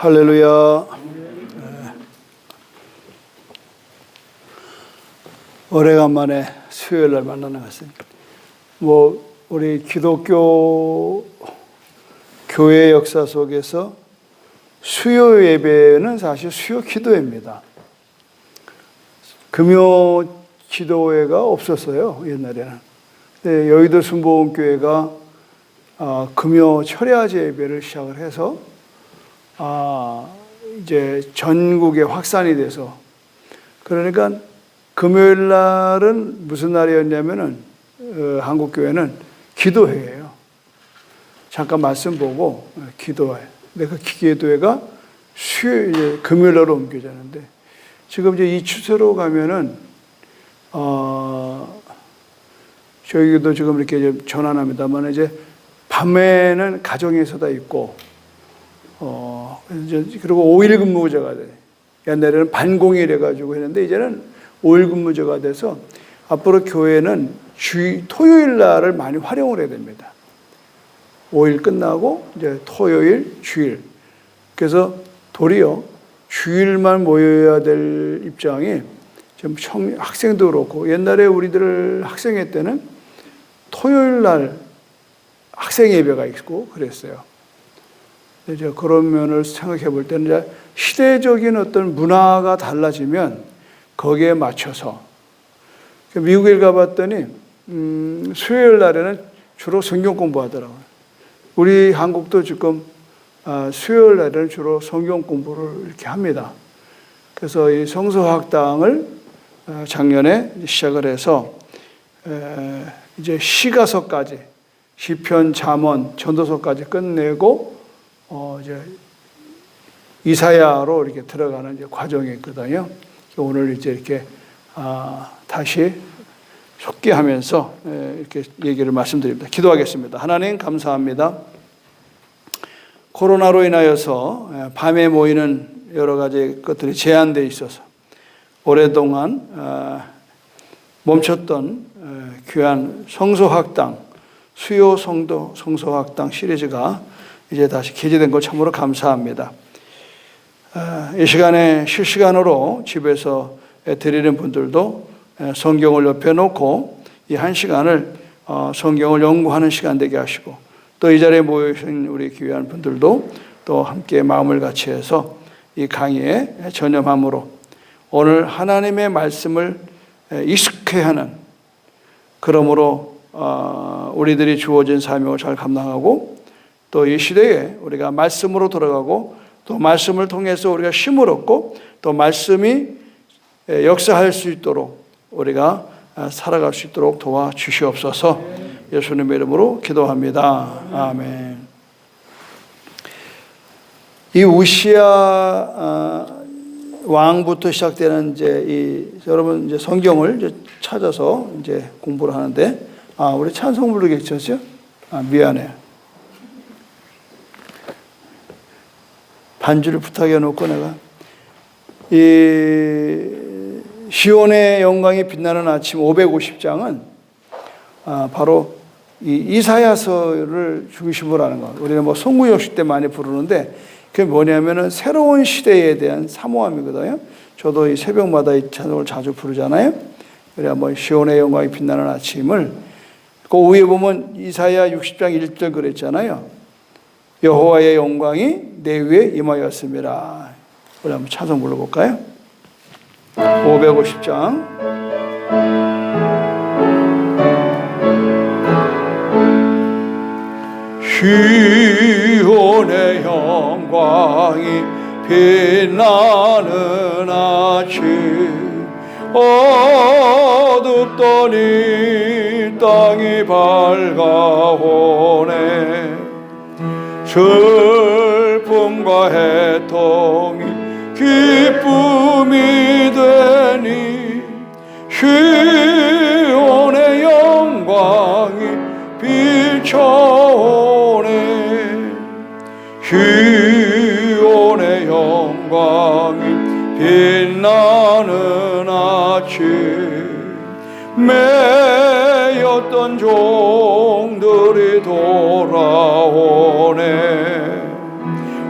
할렐루야. 오래간만에 수요일 날 만나는 것은 우리 기독교 교회 역사 속에서 수요 예배는 사실 수요 기도회입니다. 금요 기도회가 없었어요, 옛날에는. 여의도 순복음교회가 금요 철야제 예배를 시작을 해서 이제 전국에 확산이 돼서, 그러니까 금요일 날은 무슨 날이었냐면은 한국 교회는 기도회예요. 잠깐 말씀 보고 기도회. 근데 그 기도회가 이제 금요일 날로 옮겨졌는데, 지금 이제 이 추세로 가면은 저희도 지금 이렇게 전환합니다만, 이제 밤에는 가정에서 다 있고, 그리고 5일 근무제가 돼. 옛날에는 반공일 해가지고 했는데, 이제는 5일 근무제가 돼서 앞으로 교회는 토요일 날을 많이 활용을 해야 됩니다. 5일 끝나고 이제 토요일, 주일. 그래서 도리어 주일만 모여야 될 입장이 좀 학생도 그렇고, 옛날에 우리들 학생회 때는 토요일 날 학생 예배가 있고 그랬어요. 이제 그런 면을 생각해 볼 때는, 이제 시대적인 어떤 문화가 달라지면 거기에 맞춰서, 미국에 가봤더니 수요일 날에는 주로 성경 공부하더라고요. 우리 한국도 지금 수요일 날에는 주로 성경 공부를 이렇게 합니다. 그래서 이 성서학당을 작년에 시작을 해서 이제 시가서까지, 시편, 잠언, 전도서까지 끝내고 이제 이사야로 이렇게 들어가는 이제 과정이 있거든요. 오늘 이제 이렇게 다시 속기하면서 이렇게 얘기를 말씀드립니다. 기도하겠습니다. 하나님 감사합니다. 코로나로 인하여서 밤에 모이는 여러 가지 것들이 제한되어 있어서 오랫동안 멈췄던 귀한 성서학당, 수요 성서학당 시리즈가 이제 다시 개최된 것 참으로 감사합니다. 이 시간에 실시간으로 집에서 드리는 분들도 성경을 옆에 놓고 이 한 시간을 성경을 연구하는 시간 되게 하시고, 또 이 자리에 모여주신 우리 귀한 분들도 또 함께 마음을 같이 해서 이 강의에 전념함으로 오늘 하나님의 말씀을 익숙해하는, 그러므로 우리들이 주어진 사명을 잘 감당하고, 또 이 시대에 우리가 말씀으로 돌아가고, 또 말씀을 통해서 우리가 힘을 얻고, 또 말씀이 역사할 수 있도록 우리가 살아갈 수 있도록 도와주시옵소서. 예수님의 이름으로 기도합니다. 아멘. 이 우시야 왕부터 시작되는 여러분 이제 성경을 이제 찾아서 이제 공부를 하는데, 우리 찬송 부르게 계셨죠? 미안해요. 반주를 부탁해 놓고 내가 이 시온의 영광이 빛나는 아침 550장은 바로 이 이사야서를 중심으로 하는 거. 우리는 송구역식 때 많이 부르는데, 그게 뭐냐면은 새로운 시대에 대한 사모함이거든요. 저도 이 새벽마다 이 찬송을 자주 부르잖아요. 그래 시온의 영광이 빛나는 아침을, 그 위에 보면 이사야 60장 1절 그랬잖아요. 여호와의 영광이 내 위에 임하였습니다. 우리 한번 찬송 불러볼까요? 550장. 시온의 영광이 빛나는 아침, 어둡던 이 땅이 밝아오네. 슬픔과 애통이 기쁨이 되니, 시온의 영광이 비춰오네. 시온의 영광이 빛나는 아침, 매였던 종들이 돌아오네.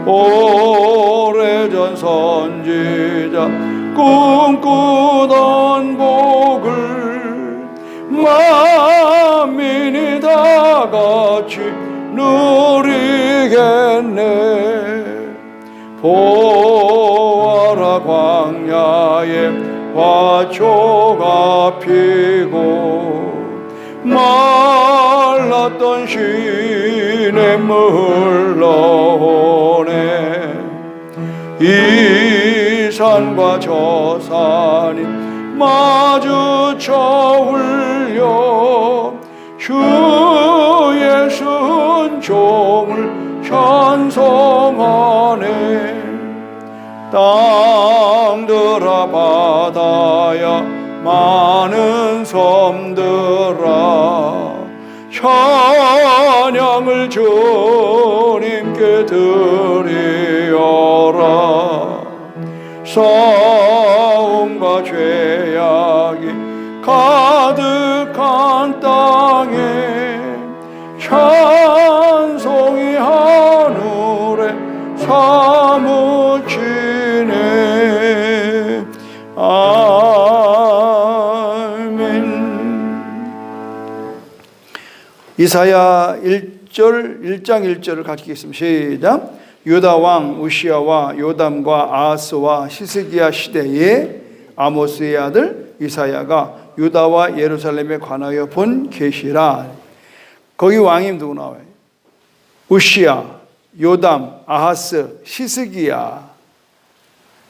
오 오래전 선지자 꿈꾸던 복을 만민이 다 같이 누리겠네. 보아라 광야에 화초가 피고 말랐던 시냇물 흘러오네. 이 산과 저 산이 마주쳐 울려 주의 순종을 찬송하네. 땅들아 바다야 많은 섬들아 찬양을 주님께 드리어라. 싸움과 죄악이 가득한 땅에 찬송이 하늘에 사무치네. 이사야 1장 1절을 같이 읽겠습니다. 시작. 유다 왕 우시야와 요담과 아하스와 히스기야 시대에 아모스의 아들 이사야가 유다와 예루살렘에 관하여 본 계시라. 거기 왕이 누구 나와요? 우시야, 요담, 아하스, 히스기야.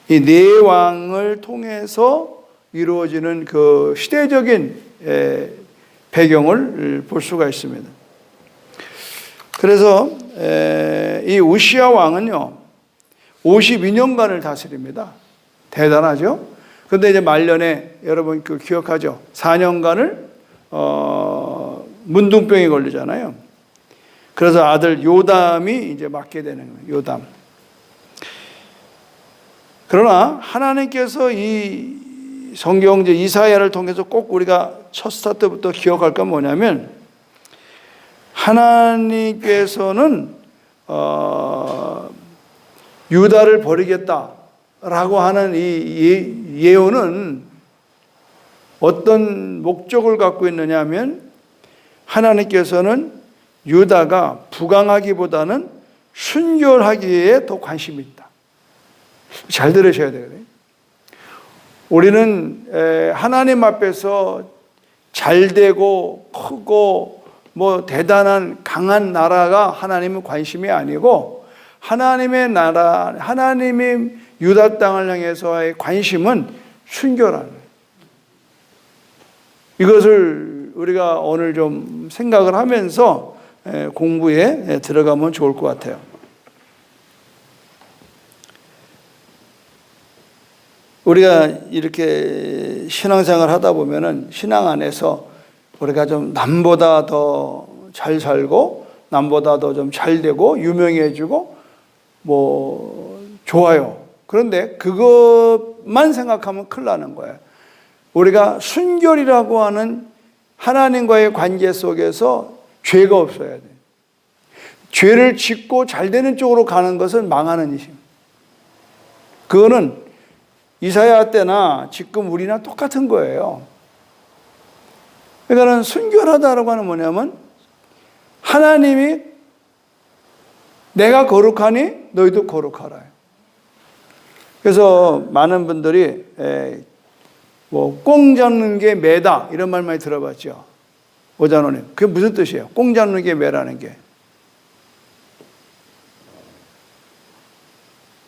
이 네 왕을 통해서 이루어지는 그 시대적인 배경을 볼 수가 있습니다. 그래서 이 우시야 왕은요 52년간을 다스립니다. 대단하죠? 그런데 이제 말년에 여러분 그 기억하죠? 4년간을 문둥병이 걸리잖아요. 그래서 아들 요담이 이제 맡게 되는 거예요. 요담. 그러나 하나님께서 이 성경제 이사야를 통해서 꼭 우리가 첫 스타트부터 기억할 건 뭐냐면 하나님께서는 유다를 버리겠다라고 하는 이 예언은 어떤 목적을 갖고 있느냐 하면 하나님께서는 유다가 부강하기보다는 순결하기에 더 관심이 있다. 잘 들으셔야 돼요. 우리는 하나님 앞에서 잘되고 크고 뭐 대단한 강한 나라가 하나님의 관심이 아니고 하나님의 나라, 하나님의 유다 땅을 향해서의 관심은 순결한 거예요. 이것을 우리가 오늘 좀 생각을 하면서 공부에 들어가면 좋을 것 같아요. 우리가 이렇게 신앙생활 하다 보면은 신앙 안에서 우리가 좀 남보다 더 잘 살고 남보다 더 좀 잘 되고 유명해지고 뭐 좋아요. 그런데 그것만 생각하면 큰일 나는 거예요. 우리가 순결이라고 하는 하나님과의 관계 속에서 죄가 없어야 돼요. 죄를 짓고 잘 되는 쪽으로 가는 것은 망하는 일입니다. 그거는 이사야 때나 지금 우리나 똑같은 거예요. 그러니까 순결하다라고 하는 뭐냐면 하나님이 내가 거룩하니 너희도 거룩하라. 그래서 많은 분들이 뭐 꽁 잡는 게 매다 이런 말 많이 들어봤죠. 오자노님. 그게 무슨 뜻이에요? 꽁 잡는 게 매라는 게.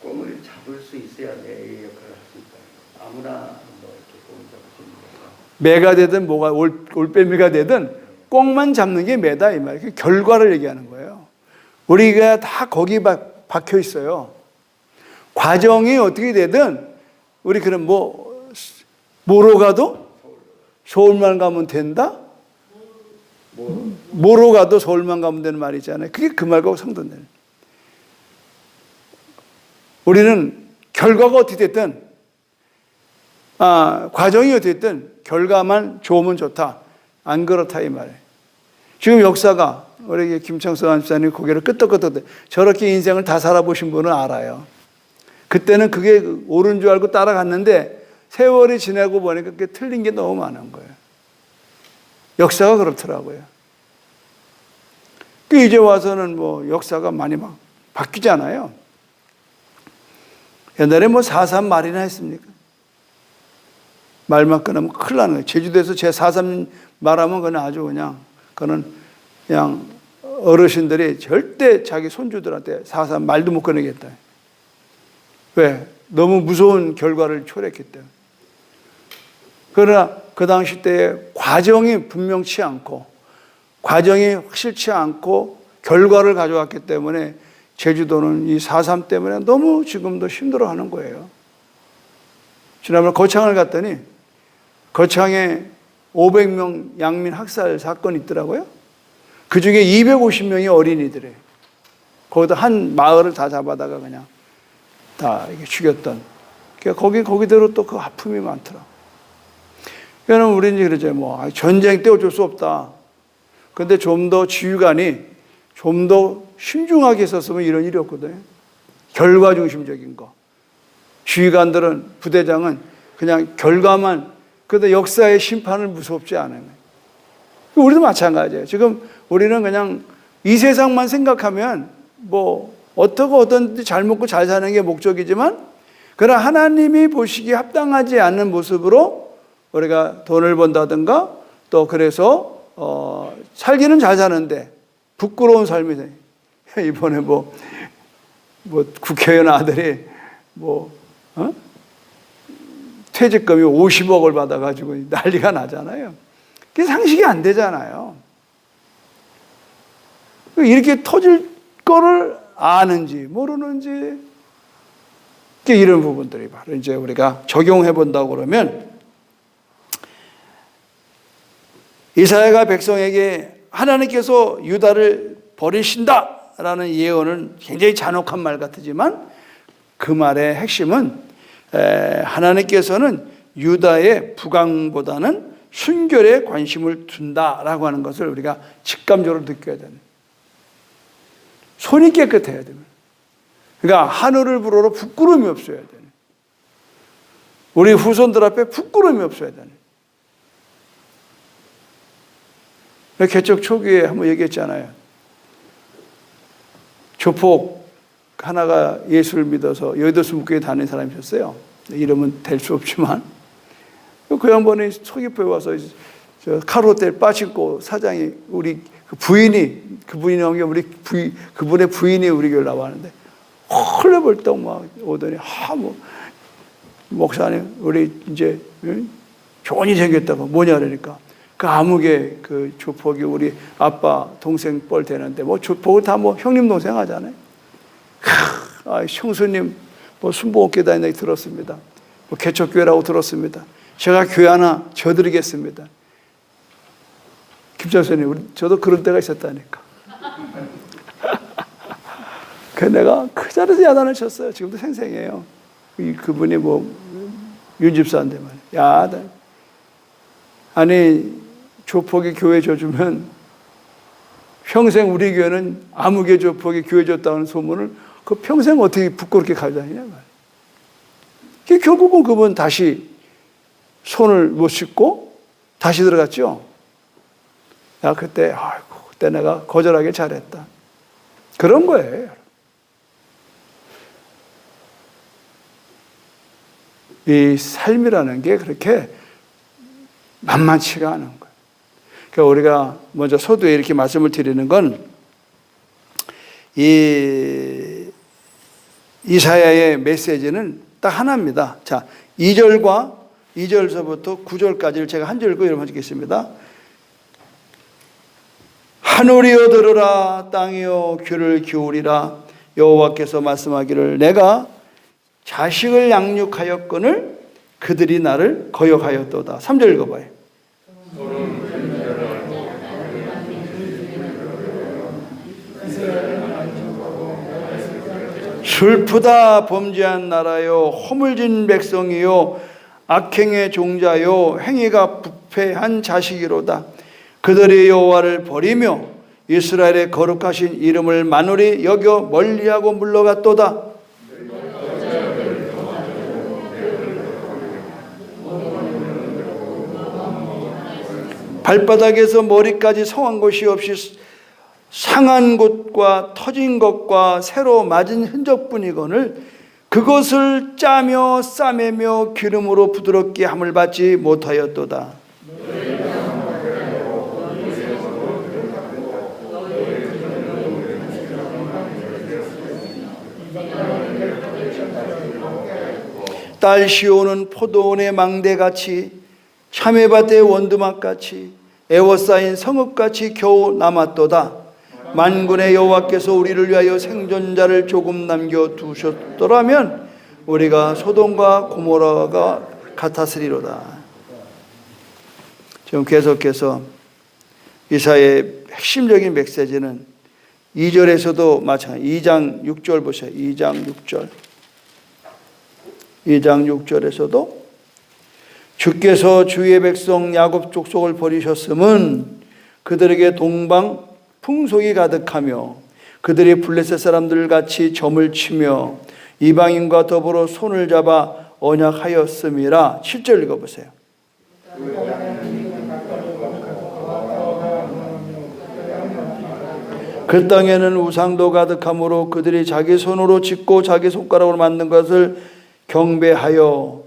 꽁을 잡을 수 있어야 내 역할을 할 수 있다. 아무나 뭐 이렇게 꽁을 잡을 수 있는 거야. 매가 되든 뭐가 올빼미가 되든 꽁만 잡는 게 매다 이 말이에요. 그 결과를 얘기하는 거예요. 우리가 다 거기 박혀 있어요. 과정이 어떻게 되든 우리 그럼 뭐로 가도 서울만 가면 된다? 뭐로 가도 서울만 가면 되는 말이 있잖아요. 그게 그 말과 상반돼요. 우리는 결과가 어떻게 됐든 과정이 어떻게 됐든 결과만 좋으면 좋다. 안 그렇다 이 말이에요. 지금 역사가 우리 김창수 안집사님 고개를 끄덕끄덕 저렇게 인생을 다 살아보신 분은 알아요. 그때는 그게 옳은 줄 알고 따라갔는데 세월이 지나고 보니까 그게 틀린 게 너무 많은 거예요. 역사가 그렇더라고요. 이제 와서는 뭐 역사가 많이 막 바뀌잖아요. 옛날에 뭐 4.3 말이나 했습니까? 말만 끊으면 큰일 나는 거예요. 제주도에서 제 4.3 말하면 그거는 그냥 어르신들이 절대 자기 손주들한테 4.3 말도 못 꺼내겠다. 왜? 너무 무서운 결과를 초래했기 때문에. 그러나 그 당시 때의 과정이 분명치 않고 과정이 확실치 않고 결과를 가져왔기 때문에 제주도는 이 4.3 때문에 너무 지금도 힘들어하는 거예요. 지난번에 거창을 갔더니 거창에 500명 양민 학살 사건이 있더라고요. 그중에 250명이 어린이들이에요. 거기다 한 마을을 다 잡아다가 그냥 다 이렇게 죽였던. 그러니까 거기대로 또 그 아픔이 많더라. 그러니까 우리는 그러죠. 뭐 전쟁 때 어쩔 수 없다. 근데 좀 더 지휘관이 좀 더 신중하게 했었으면 이런 일이 없거든요. 결과 중심적인 거. 지휘관들은, 부대장은 그냥 결과만, 그런데 역사의 심판을 무섭지 않아요. 우리도 마찬가지예요. 지금 우리는 그냥 이 세상만 생각하면 뭐 어떤지 잘 먹고 잘 사는 게 목적이지만, 그러나 하나님이 보시기에 합당하지 않는 모습으로 우리가 돈을 번다든가 또 그래서 살기는 잘 사는데 부끄러운 삶이 돼. 이번에 뭐 국회의원 아들이 퇴직금이 50억을 받아가지고 난리가 나잖아요. 그게 상식이 안 되잖아요. 이렇게 터질 거를 아는지 모르는지 이런 부분들이 바로 이제 우리가 적용해 본다고 그러면, 이사야가 백성에게 하나님께서 유다를 버리신다라는 예언은 굉장히 잔혹한 말 같지만 그 말의 핵심은 하나님께서는 유다의 부강보다는 순결에 관심을 둔다라고 하는 것을 우리가 직감적으로 느껴야 되는. 손이 깨끗해야 됩니다. 그러니까 하늘을 불어로 부끄러움이 없어야 되는. 우리 후손들 앞에 부끄러움이 없어야 되는. 개척 초기에 한번 얘기했잖아요. 조폭 하나가 예수를 믿어서 여의도 순복교에 다니는 사람이 있었어요. 이름은 될 수 없지만 그 양반이 서귀포에 와서 카르호텔 빠진고 사장이 우리 그분이 나온 게 그분의 부인이 우리 교회 나왔는데 헐레벌떡 막 오더니 목사님 우리 이제 좋은 일 생겼다고. 뭐냐 그러니까 그 아무개 그 조폭이 우리 아빠 동생 뻘 되는데 뭐 조폭은 다 뭐 형님 동생 하잖아요. 형수님 뭐 순복음교회 다니는 들었습니다. 뭐 개척교회라고 들었습니다. 제가 교회 하나 져드리겠습니다. 김장선님, 저도 그런 때가 있었다니까. 그 내가 그 자리에서 야단을 쳤어요. 지금도 생생해요. 그분이 윤 집사인데 말이야. 야단. 아니 조폭이 교회 줘주면 평생 우리 교회는 아무개 조폭이 교회 줬다는 소문을 그 평생 어떻게 부끄럽게 가져다니냐 말이야. 결국은 그분 다시 손을 못 씻고 다시 들어갔죠. 그때 내가 거절하길 잘했다. 그런 거예요. 이 삶이라는 게 그렇게 만만치가 않은 거예요. 그러니까 우리가 먼저 서두에 이렇게 말씀을 드리는 건 이 이사야의 메시지는 딱 하나입니다. 자, 2절서부터 9절까지를 제가 한 절 읽고 여러분 읽겠습니다. 하늘이여 들으라, 땅이여 귀를 기울이라. 여호와께서 말씀하기를 내가 자식을 양육하였거늘 그들이 나를 거역하였도다. 3절 읽어봐요. 슬프다 범죄한 나라요, 허물진 백성이요, 악행의 종자요, 행위가 부패한 자식이로다. 그들이 여호와를 버리며 이스라엘의 거룩하신 이름을 만홀히 여겨 멀리하고 물러갔도다. 발바닥에서 머리까지 성한 곳이 없이 상한 곳과 터진 것과 새로 맞은 흔적뿐이거늘 그것을 짜며 싸매며 기름으로 부드럽게 함을 받지 못하였도다. 딸 시온은 포도원의 망대같이 참외밭의 원두막같이 애워싸인 성읍같이 겨우 남았도다. 만군의 여호와께서 우리를 위하여 생존자를 조금 남겨두셨더라면 우리가 소돔과 고모라가 같았으리로다. 지금 계속해서 이사야의 핵심적인 메시지는 2절에서도 마찬가지 2장 6절 보세요. 2장 6절 2장 6절에서도 주께서 주의 백성 야곱 족속을 버리셨음은 그들에게 동방 풍속이 가득하며 그들이 블레셋 사람들 같이 점을 치며 이방인과 더불어 손을 잡아 언약하였음이라. 7절 읽어보세요. 그 땅에는 우상도 가득하므로 그들이 자기 손으로 짓고 자기 손가락으로 만든 것을 경배하여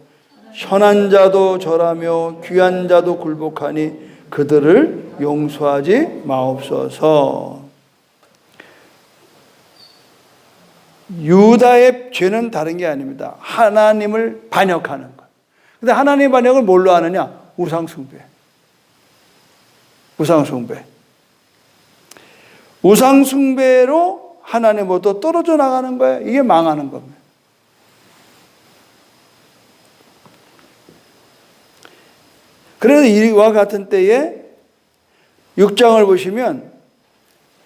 선한 자도 절하며 귀한 자도 굴복하니 그들을 용서하지 마옵소서. 유다의 죄는 다른 게 아닙니다. 하나님을 반역하는 것. 근데 하나님의 반역을 뭘로 하느냐? 우상숭배. 우상숭배. 우상숭배로 하나님으로부터 떨어져 나가는 거예요. 이게 망하는 겁니다. 그래서 이와 같은 때에 6장을 보시면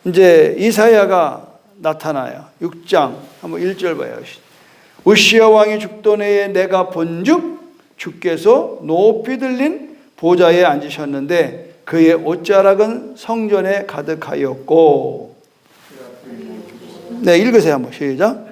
이제 이사야가 나타나요. 6장 한번 1절 봐요. 우시야 왕이 죽던 해에 내가 본즉 주께서 높이 들린 보좌에 앉으셨는데 그의 옷자락은 성전에 가득하였고. 네, 읽으세요 한번 시작.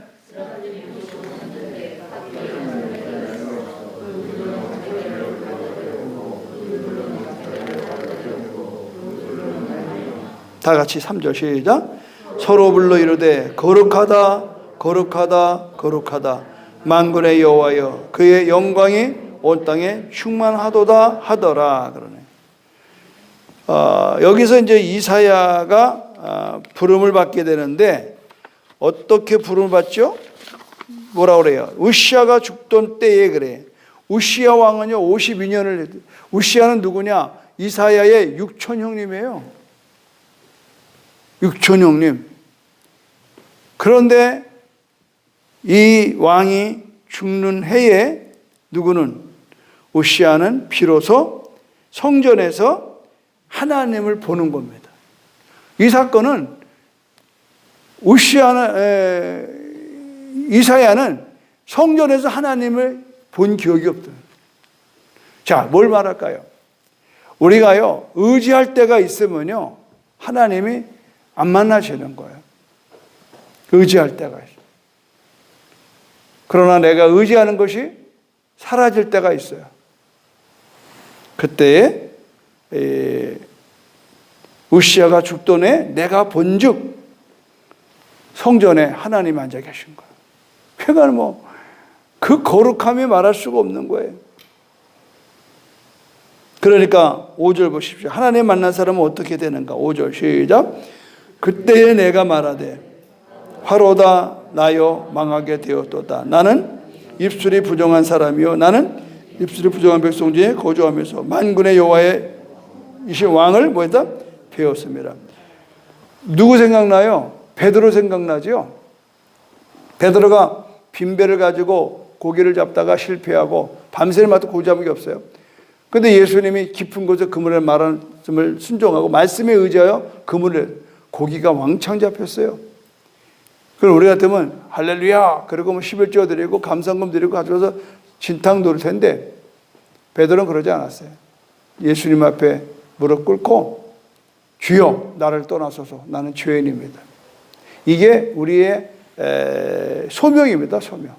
다 같이 3절 시작. 서로 불러 이르되 거룩하다 거룩하다 거룩하다 만군의 여호와여 그의 영광이 온 땅에 충만하도다 하더라. 그러네. 여기서 이제 이사야가 부름을 받게 되는데 어떻게 부름을 받죠? 뭐라 그래요? 우시야가 죽던 때에 그래. 우시야 왕은요 52년을 우시야는 누구냐? 이사야의 육촌 형님이에요. 육촌 형님. 그런데 이 왕이 죽는 해에 누구는 우시야는 비로소 성전에서 하나님을 보는 겁니다. 이 사건은 이사야는 성전에서 하나님을 본 기억이 없다. 자, 뭘 말할까요? 우리가요 의지할 때가 있으면요 하나님이 안 만나시는 거예요. 의지할 때가 있어요. 그러나 내가 의지하는 것이 사라질 때가 있어요. 그때에 우시야가 죽던 해 내가 본즉 성전에 하나님 앉아 계신 거예요. 그러니까 그 거룩함이 말할 수가 없는 거예요. 그러니까 5절 보십시오. 하나님 만난 사람은 어떻게 되는가? 5절 시작. 그때에 내가 말하되 화로다 나여 망하게 되었도다. 나는 입술이 부정한 사람이요 나는 입술이 부정한 백성 중에 거주하면서 만군의 여호와의 이신 왕을 뭐했다? 배웠습니다. 누구 생각나요? 베드로 생각나죠? 베드로가 빈배를 가지고 고기를 잡다가 실패하고 밤새마다 고기 잡은 게 없어요. 그런데 예수님이 깊은 곳에 그물에 말씀을 순종하고 말씀에 의지하여 그물에 고기가 왕창 잡혔어요. 그럼 우리 같으면 할렐루야 그리고 11조 드리고 감사금 드리고 가져와서 진탕 놓을 텐데 베드로는 그러지 않았어요. 예수님 앞에 무릎 꿇고 주여 나를 떠나소서 나는 죄인입니다. 이게 우리의 소명입니다. 소명.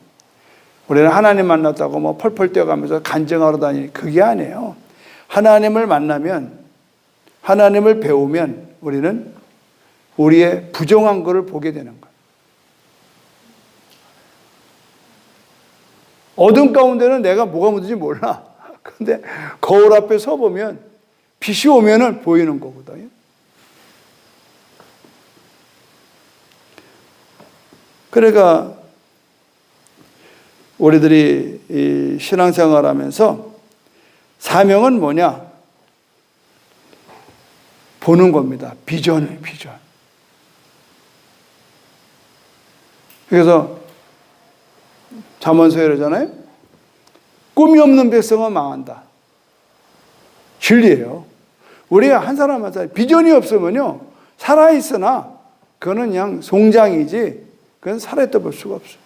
우리는 하나님 만났다고 펄펄 뛰어가면서 간증하러 다니니 그게 아니에요. 하나님을 만나면 하나님을 배우면 우리는 우리의 부정한 것을 보게 되는 거예요. 어둠 가운데는 내가 뭐가 묻은지 몰라. 근데 거울 앞에 서 보면 빛이 오면은 보이는 거거든요. 그러니까 우리들이 이 신앙생활 하면서 사명은 뭐냐? 보는 겁니다. 비전. 그래서 잠언서에 그러잖아요. 꿈이 없는 백성은 망한다. 진리예요. 우리가 한 사람 한 사람 비전이 없으면요, 살아있으나 그거는 그냥 송장이지 그건 살아있다 볼 수가 없어요.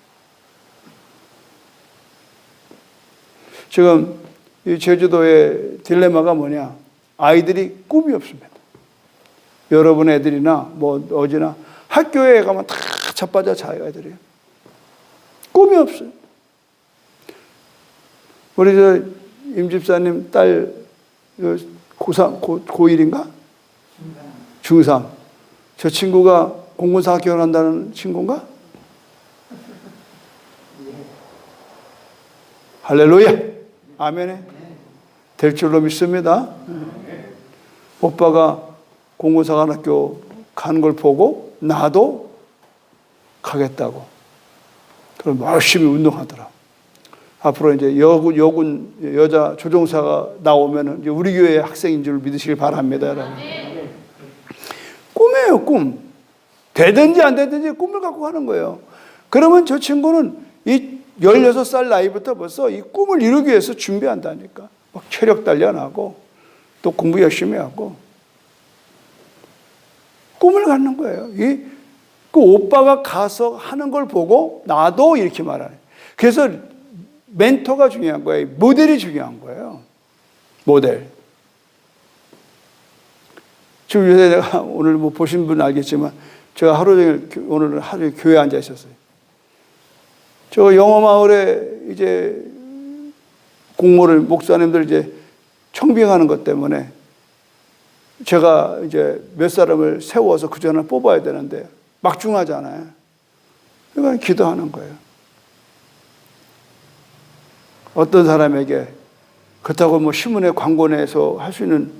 지금 이 제주도의 딜레마가 뭐냐? 아이들이 꿈이 없습니다. 여러분 애들이나 뭐 어디나 학교에 가면 다 자빠져 자요, 애들이. 꿈이 없어요. 우리 저 임집사님 딸 고1인가? 중3. 저 친구가 공군사 결혼한다는 친구인가? 할렐루야. 아멘에. 될 줄로 믿습니다. 오빠가 공군사관학교 가는 걸 보고 나도 가겠다고. 그럼 열심히 운동하더라. 앞으로 이제 여군 여자 조종사가 나오면은 이제 우리 교회 학생인 줄 믿으시길 바랍니다, 여러분. 꿈이에요, 꿈. 되든지 안 되든지 꿈을 갖고 가는 거예요. 그러면 저 친구는 이 16살 나이부터 벌써 이 꿈을 이루기 위해서 준비한다니까. 막 체력 단련하고 또 공부 열심히 하고 꿈을 갖는 거예요. 그 오빠가 가서 하는 걸 보고 나도 이렇게 말하는. 그래서 멘토가 중요한 거예요. 모델이 중요한 거예요. 모델. 지금 요새 내가 오늘 뭐 보신 분 알겠지만 제가 하루 종일 오늘 하루 종일 교회에 앉아 있었어요. 저 영어마을에 이제 공모를 목사님들 이제 청빙하는 것 때문에 제가 이제 몇 사람을 세워서 그 전에 뽑아야 되는데 막중하잖아요. 그러니까 기도하는 거예요. 어떤 사람에게 그렇다고 뭐 신문에 광고 내서 할 수 있는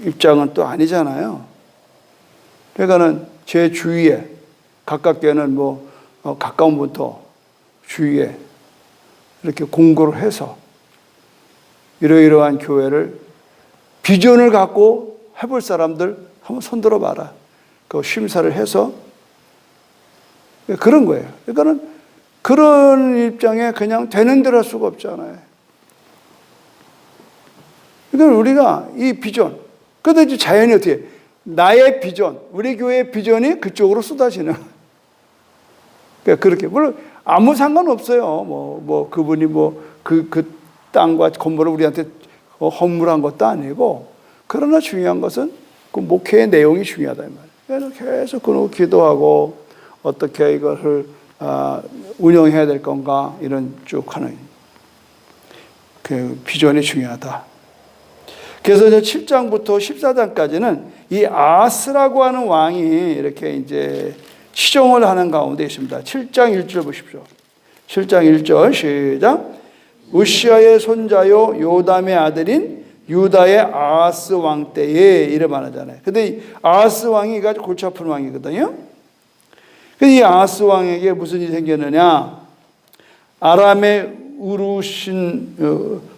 입장은 또 아니잖아요. 그러니까는 제 주위에 가깝게는 뭐 가까운 분부터 주위에 이렇게 공고를 해서 이러이러한 교회를 비전을 갖고 해볼 사람들 한번 손들어 봐라. 그 심사를 해서 그런 거예요. 그러니까는 그런 입장에 그냥 되는 대로 할 수가 없잖아요. 그러니까 우리가 이 비전, 그런데 이제 자연이 어떻게, 나의 비전, 우리 교회의 비전이 그쪽으로 쏟아지는. 그러니까 그렇게, 물론 아무 상관없어요. 그분이 그 땅과 건물을 우리한테 헌물한 것도 아니고, 그러나 중요한 것은 그 목회의 내용이 중요하다, 이 말이에요. 그래서 계속 그러고 기도하고, 어떻게 이것을 운영해야 될 건가, 이런 쭉 하는 그 비전이 중요하다. 그래서 이제 7장부터 14장까지는 이 아하스라고 하는 왕이 이렇게 이제 시종을 하는 가운데 있습니다. 7장 1절 보십시오. 7장 1절 시작. 우시아의 손자요 요담의 아들인 유다의 아하스 왕 때에 이래 말하잖아요. 근데 이 아하스 왕이 아주 골치 아픈 왕이거든요. 근데 이 아하스 왕에게 무슨 일이 생겼느냐? 아람의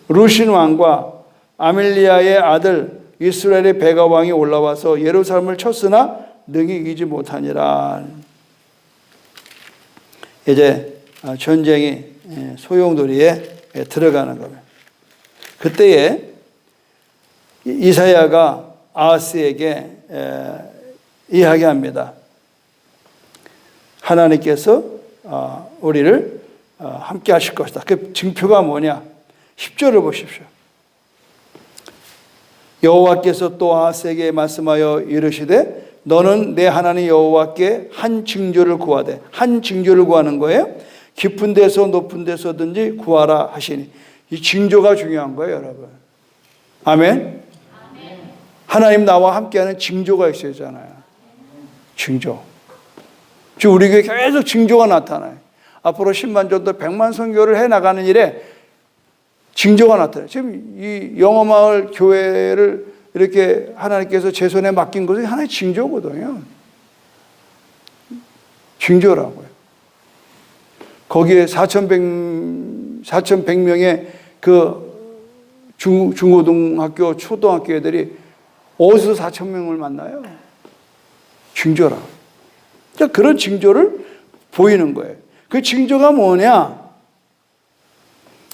루신 왕과 아멜리아의 아들 이스라엘의 베가 왕이 올라와서 예루살렘을 쳤으나 능히 이기지 못하니라. 이제 전쟁이 소용돌이에 들어가는 겁니다. 그때에 이사야가 아하스에게 이야기합니다. 하나님께서 우리를 함께 하실 것이다. 그 증표가 뭐냐? 10절을 보십시오. 여호와께서 또 아하스에게 말씀하여 이르시되 너는 내 하나님 여호와께 한 징조를 구하되, 한 징조를 구하는 거예요. 깊은 데서 높은 데서든지 구하라 하시니, 이 징조가 중요한 거예요, 여러분. 아멘. 하나님 나와 함께하는 징조가 있어야 하잖아요. 징조. 지금 우리 교회 계속 징조가 나타나요. 앞으로 10만 전도 100만 선교를 해나가는 일에 징조가 나타나요. 지금 이 영어마을 교회를 이렇게 하나님께서 제 손에 맡긴 것은 하나의 징조거든요. 징조라고요. 거기에 4,100명의 그 중고등학교, 초등학교 애들이 어디서 4,000명을 만나요? 징조라. 그런 징조를 보이는 거예요. 그 징조가 뭐냐?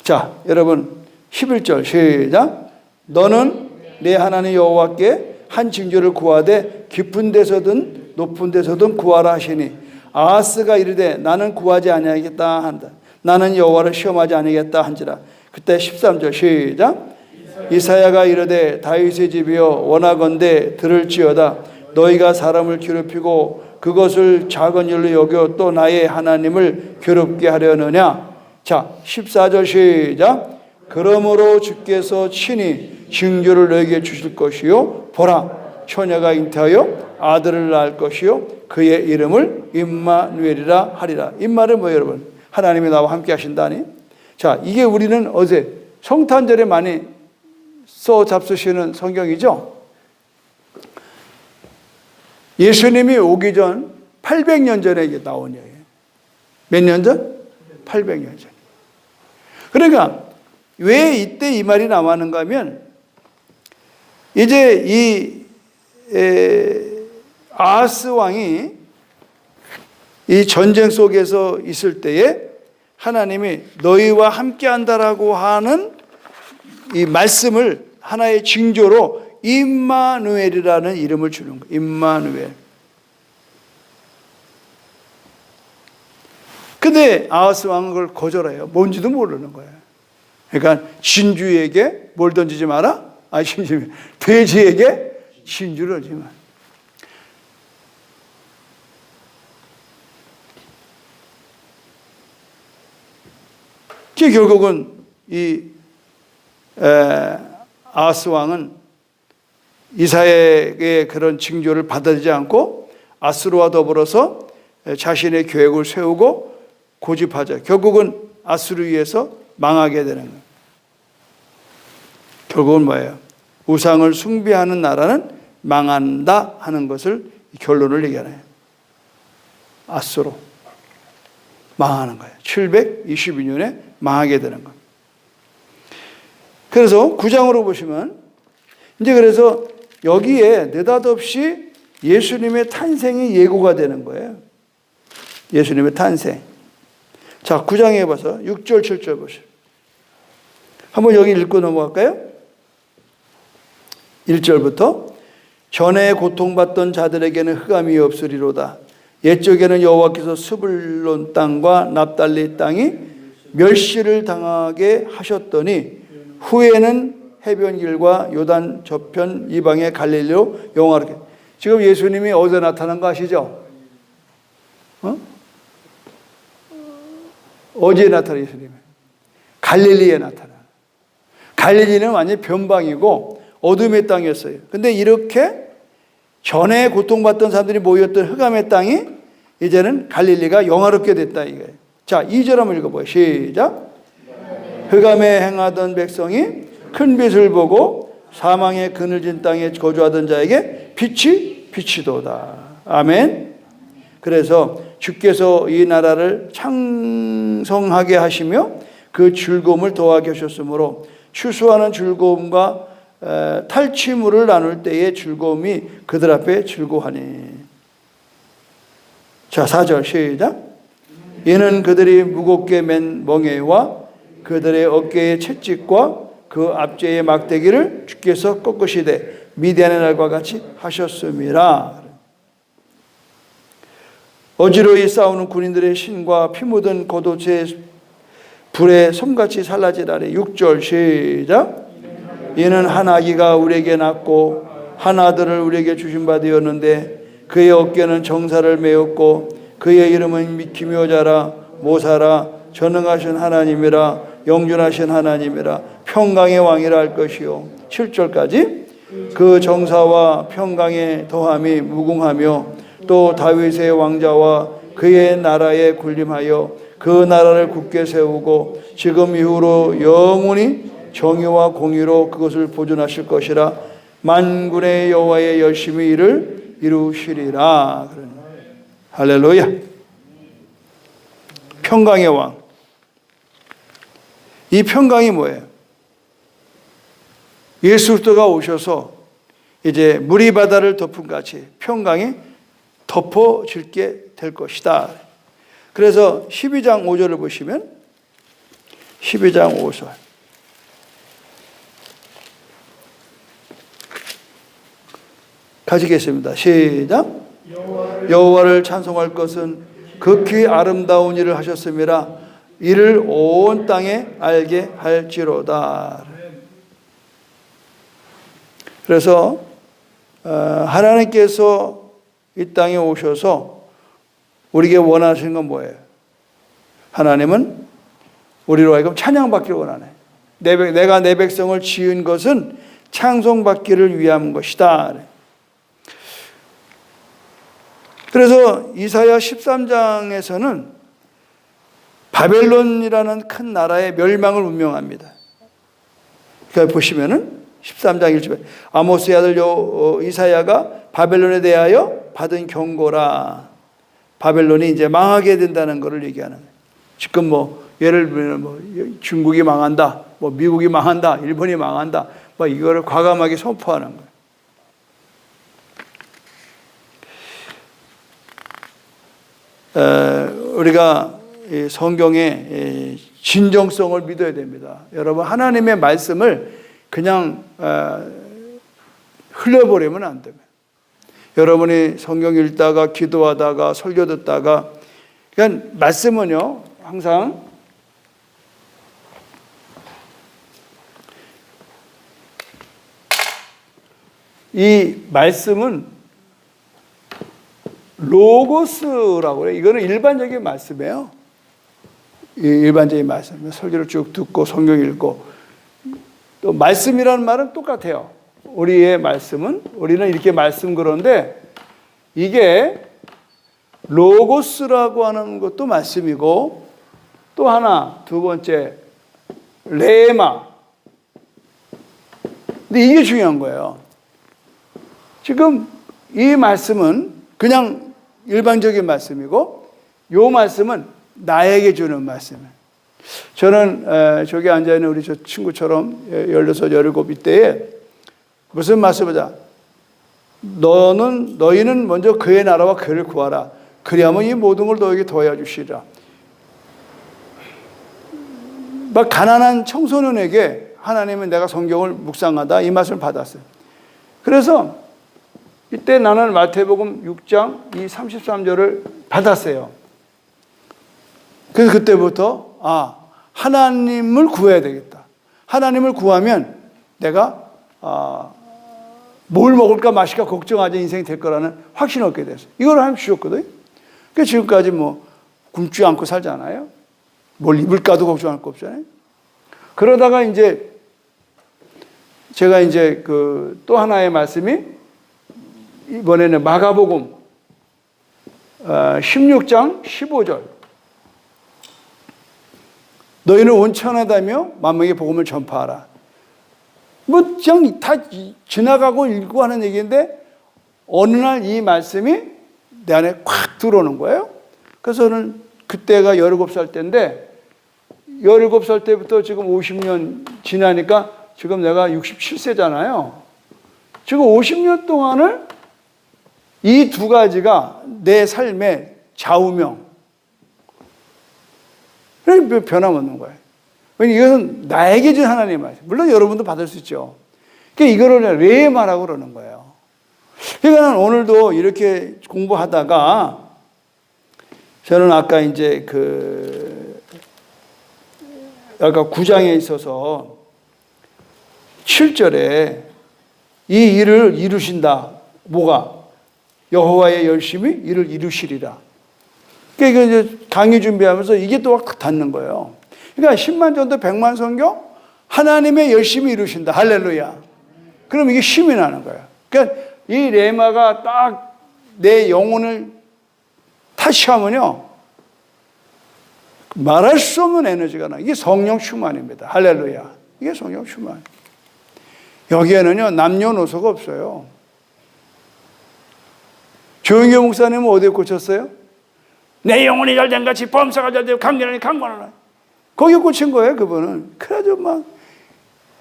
자, 여러분 11절 시작. 너는 내 하나님 여호와께 한 징조를 구하되 깊은 데서든 높은 데서든 구하라 하시니 아하스가 이르되 나는 구하지 아니하겠다 한다. 나는 여호와를 시험하지 아니하겠다 한지라. 그때 13절 시작. 이사야가 이르되 다윗의 집이여 원하건대 들을지어다. 너희가 사람을 괴롭히고 그것을 작은 일로 여겨 또 나의 하나님을 괴롭게 하려느냐. 자, 14절 시작. 그러므로 주께서 친히 징조를 너에게 주실 것이요 보라 처녀가 잉태하여 아들을 낳을 것이요 그의 이름을 임마누엘이라 하리라. 임마는 뭐예요, 여러분? 하나님이 나와 함께 하신다니. 자, 이게 우리는 어제 성탄절에 많이 써 잡수시는 성경이죠. 예수님이 오기 전 800년 전에 이게 나온 얘기예요. 몇 년 전? 800년 전. 그러니까 왜 이때 이 말이 나왔는가 하면 이제 이 아하스 왕이 이 전쟁 속에서 있을 때에 하나님이 너희와 함께 한다라고 하는 이 말씀을 하나의 징조로 임마누엘이라는 이름을 주는 거예요. 임마누엘. 근데 아하스 왕은 그걸 거절해요. 뭔지도 모르는 거예요. 그러니까 진주에게 뭘 던지지 마라? 돼지에게 진주를 던지지 마라. 결국은 이 아하스 왕은 이사야의 그런 징조를 받아들이지 않고 아수르와 더불어서 자신의 계획을 세우고 고집하자. 결국은 아수르에 의해서 망하게 되는 거예요. 결국은 뭐예요? 우상을 숭배하는 나라는 망한다 하는 것을 결론을 얘기하네요. 아수르 망하는 거예요. 722년에 망하게 되는 거예요. 그래서 9장으로 보시면 이제 그래서 여기에 느닷없이 예수님의 탄생이 예고가 되는 거예요. 예수님의 탄생. 자, 9장에 봐서 6절, 7절 보시죠. 한번 여기 읽고 넘어갈까요? 1절부터 전에 고통받던 자들에게는 흑암이 없으리로다. 옛적에는 여호와께서 스불론 땅과 납달리 땅이 멸시를 당하게 하셨더니 후에는 해변길과 요단 저편 이방의 갈릴리로 영화롭게. 지금 예수님이 어디서 나타난 거 아시죠? 어디에 나타나 예수님이? 갈릴리에 나타나. 갈릴리는 완전히 변방이고 어둠의 땅이었어요. 근데 이렇게 전에 고통받던 사람들이 모였던 흑암의 땅이 이제는 갈릴리가 영화롭게 됐다 이거예요. 자, 2절 한번 읽어봐요. 시작. 흑암에 행하던 백성이 큰 빛을 보고 사망의 그늘진 땅에 거주하던 자에게 빛이 비치도다. 아멘. 그래서 주께서 이 나라를 창성하게 하시며 그 즐거움을 더하게 하셨으므로 추수하는 즐거움과 탈취물을 나눌 때의 즐거움이 그들 앞에 즐거워하니. 자, 4절 시작. 이는 그들이 무겁게 맨 멍에와 그들의 어깨의 채찍과 그 앞제의 막대기를 주께서 꺾으시되 미디안의 날과 같이 하셨음이라. 어지러이 싸우는 군인들의 신과 피 묻은 겉옷의 불에 솜같이 살라지라래. 6절 시작. 이는 한 아기가 우리에게 낳고 한 아들을 우리에게 주신 바 되었는데 그의 어깨는 정사를 메었고 그의 이름은 미키묘자라 모사라 전능하신 하나님이라 영존하신 하나님이라 평강의 왕이라 할 것이요. 7절까지 그 정사와 평강의 더함이 무궁하며 또 다윗의 왕자와 그의 나라에 군림하여 그 나라를 굳게 세우고 지금 이후로 영원히 정의와 공의로 그것을 보존하실 것이라. 만군의 여호와의 열심히 이를 이루시리라. 할렐루야. 평강의 왕. 이 평강이 뭐예요? 예수 그리스도가 오셔서 이제 물이 바다를 덮은 같이 평강이 덮어질게 될 것이다. 그래서 12장 5절을 보시면 12장 5절 가지겠습니다. 시작. 여호와를 찬송할 것은 극히 아름다운 일을 하셨음이라. 이를 온 땅에 알게 할지로다. 그래서 하나님께서 이 땅에 오셔서 우리에게 원하시는 건 뭐예요? 하나님은 우리로 하여금 찬양받기를 원하네. 내가 내 백성을 지은 것은 찬송받기를 위한 것이다. 그래서 이사야 13장에서는 바벨론이라는 큰 나라의 멸망을 운명합니다. 그러니까 보시면은 13장 1절에 아모스의 아들 이사야가 바벨론에 대하여 받은 경고라. 바벨론이 이제 망하게 된다는 것을 얘기하는 거예요. 지금 예를 들면 중국이 망한다, 미국이 망한다, 일본이 망한다, 이거를 과감하게 선포하는 거예요. 우리가 성경의 진정성을 믿어야 됩니다. 여러분, 하나님의 말씀을 그냥 흘려버리면 안 됩니다. 여러분이 성경 읽다가 기도하다가 설교 듣다가 그냥 말씀은요 항상 이 말씀은 로고스라고 그래요. 이거는 일반적인 말씀이에요. 일반적인 말씀. 설교를 쭉 듣고 성경 읽고 또 말씀이라는 말은 똑같아요. 우리의 말씀은 우리는 이렇게 말씀 그런데 이게 로고스라고 하는 것도 말씀이고 또 하나 두 번째 레마. 근데 이게 중요한 거예요. 지금 이 말씀은 그냥 일반적인 말씀이고 이 말씀은 나에게 주는 말씀이에요. 저는 저기 앉아있는 우리 저 친구처럼 16, 17 이때에 무슨 말씀이다? 너희는 먼저 그의 나라와 그를 구하라. 그리하면 이 모든 걸 너에게 더해 주시리라. 막 가난한 청소년에게 하나님은 내가 성경을 묵상하다 이 말씀을 받았어요. 그래서 이때 나는 마태복음 6장 이 33절을 받았어요. 그래서 그때부터 하나님을 구해야 되겠다. 하나님을 구하면 내가 뭘 먹을까 마실까 걱정하지 인생이 될 거라는 확신을 얻게 됐어요. 이걸 하나님 주셨거든요. 그래서 지금까지 굶지 않고 살잖아요. 뭘 입을까도 걱정할 거 없잖아요. 그러다가 이제 제가 이제 또 하나의 말씀이 이번에는 마가복음 16장 15절. 너희는 온천하다며 만민에게 복음을 전파하라. 그냥 다 지나가고 읽고 하는 얘기인데 어느 날 이 말씀이 내 안에 콱 들어오는 거예요. 그래서 저는 그때가 17살 때인데 17살 때부터 지금 50년 지나니까 지금 내가 67세잖아요. 지금 50년 동안을 이 두 가지가 내 삶의 좌우명. 변함없는 거예요. 이것은 나에게 준 하나님의 말씀. 물론 여러분도 받을 수 있죠. 그러니까 이거를 레마라고 그러는 거예요. 그러니까 오늘도 이렇게 공부하다가 저는 아까 이제 아까 9장에 있어서 7절에 이 일을 이루신다. 뭐가? 여호와의 열심히 이를 이루시리라. 그러니까 이제 강의 준비하면서 이게 또 딱 닿는 거예요. 그러니까 10만 전도 100만 성경 하나님의 열심히 이루신다. 할렐루야. 그럼 이게 힘이 나는 거야. 그러니까 이 레마가 딱 내 영혼을 타시하면요, 말할 수 없는 에너지가 나. 이게 성령 충만입니다. 할렐루야. 이게 성령 충만. 여기에는요, 남녀노소가 없어요. 조영교 목사님은 어디에 꽂혔어요? 내 영혼이 잘된 같이 범사가 잘되고 강건하니 강건하라. 거기에 꽂힌 거예요, 그분은. 그래가지고 막,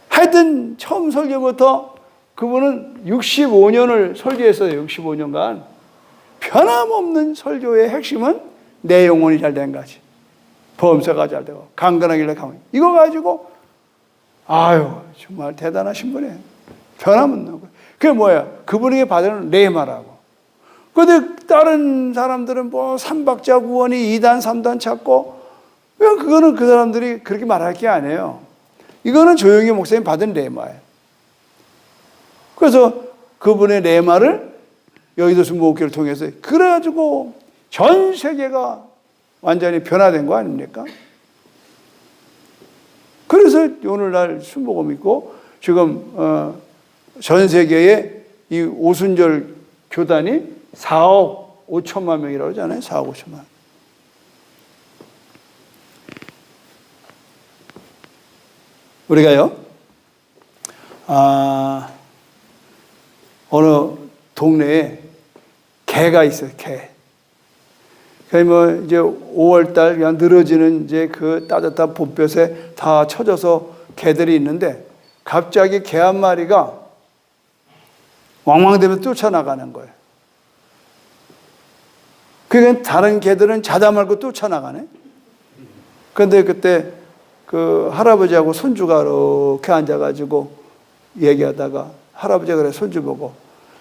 하여튼 처음 설교부터 그분은 65년을 설교했어요. 65년간. 변함없는 설교의 핵심은 내 영혼이 잘된 같이 범사가 잘되고 강건하길래 강건. 이거 가지고 아유 정말 대단하신 분이에요. 변함없는 거예요. 그게 뭐야? 그분에게 받은 레마라고. 그런데 다른 사람들은 뭐 삼박자 구원이 2단 3단 찾고, 왜 그거는 그 사람들이 그렇게 말할 게 아니에요. 이거는 조용히 목사님 받은 레마예요. 그래서 그분의 레마를 여의도 순복음교회를 통해서 그래가지고 전 세계가 완전히 변화된 거 아닙니까? 그래서 오늘날 순복음 있고 지금 전 세계에 이 오순절 교단이 4억 5천만 명이라고 하잖아요. 4억 5천만. 우리가요, 어느 동네에 개가 있어요, 개. 뭐 이제 5월달 그냥 늘어지는 이제 그 따뜻한 봄볕에 다 쳐져서 개들이 있는데 갑자기 개 한 마리가 왕왕대면서 쫓아나가는 거예요. 그러니까 다른 개들은 자다 말고 쫓아나가네. 그런데 그때 그 할아버지하고 손주가 이렇게 앉아가지고 얘기하다가 할아버지가 그래 손주 보고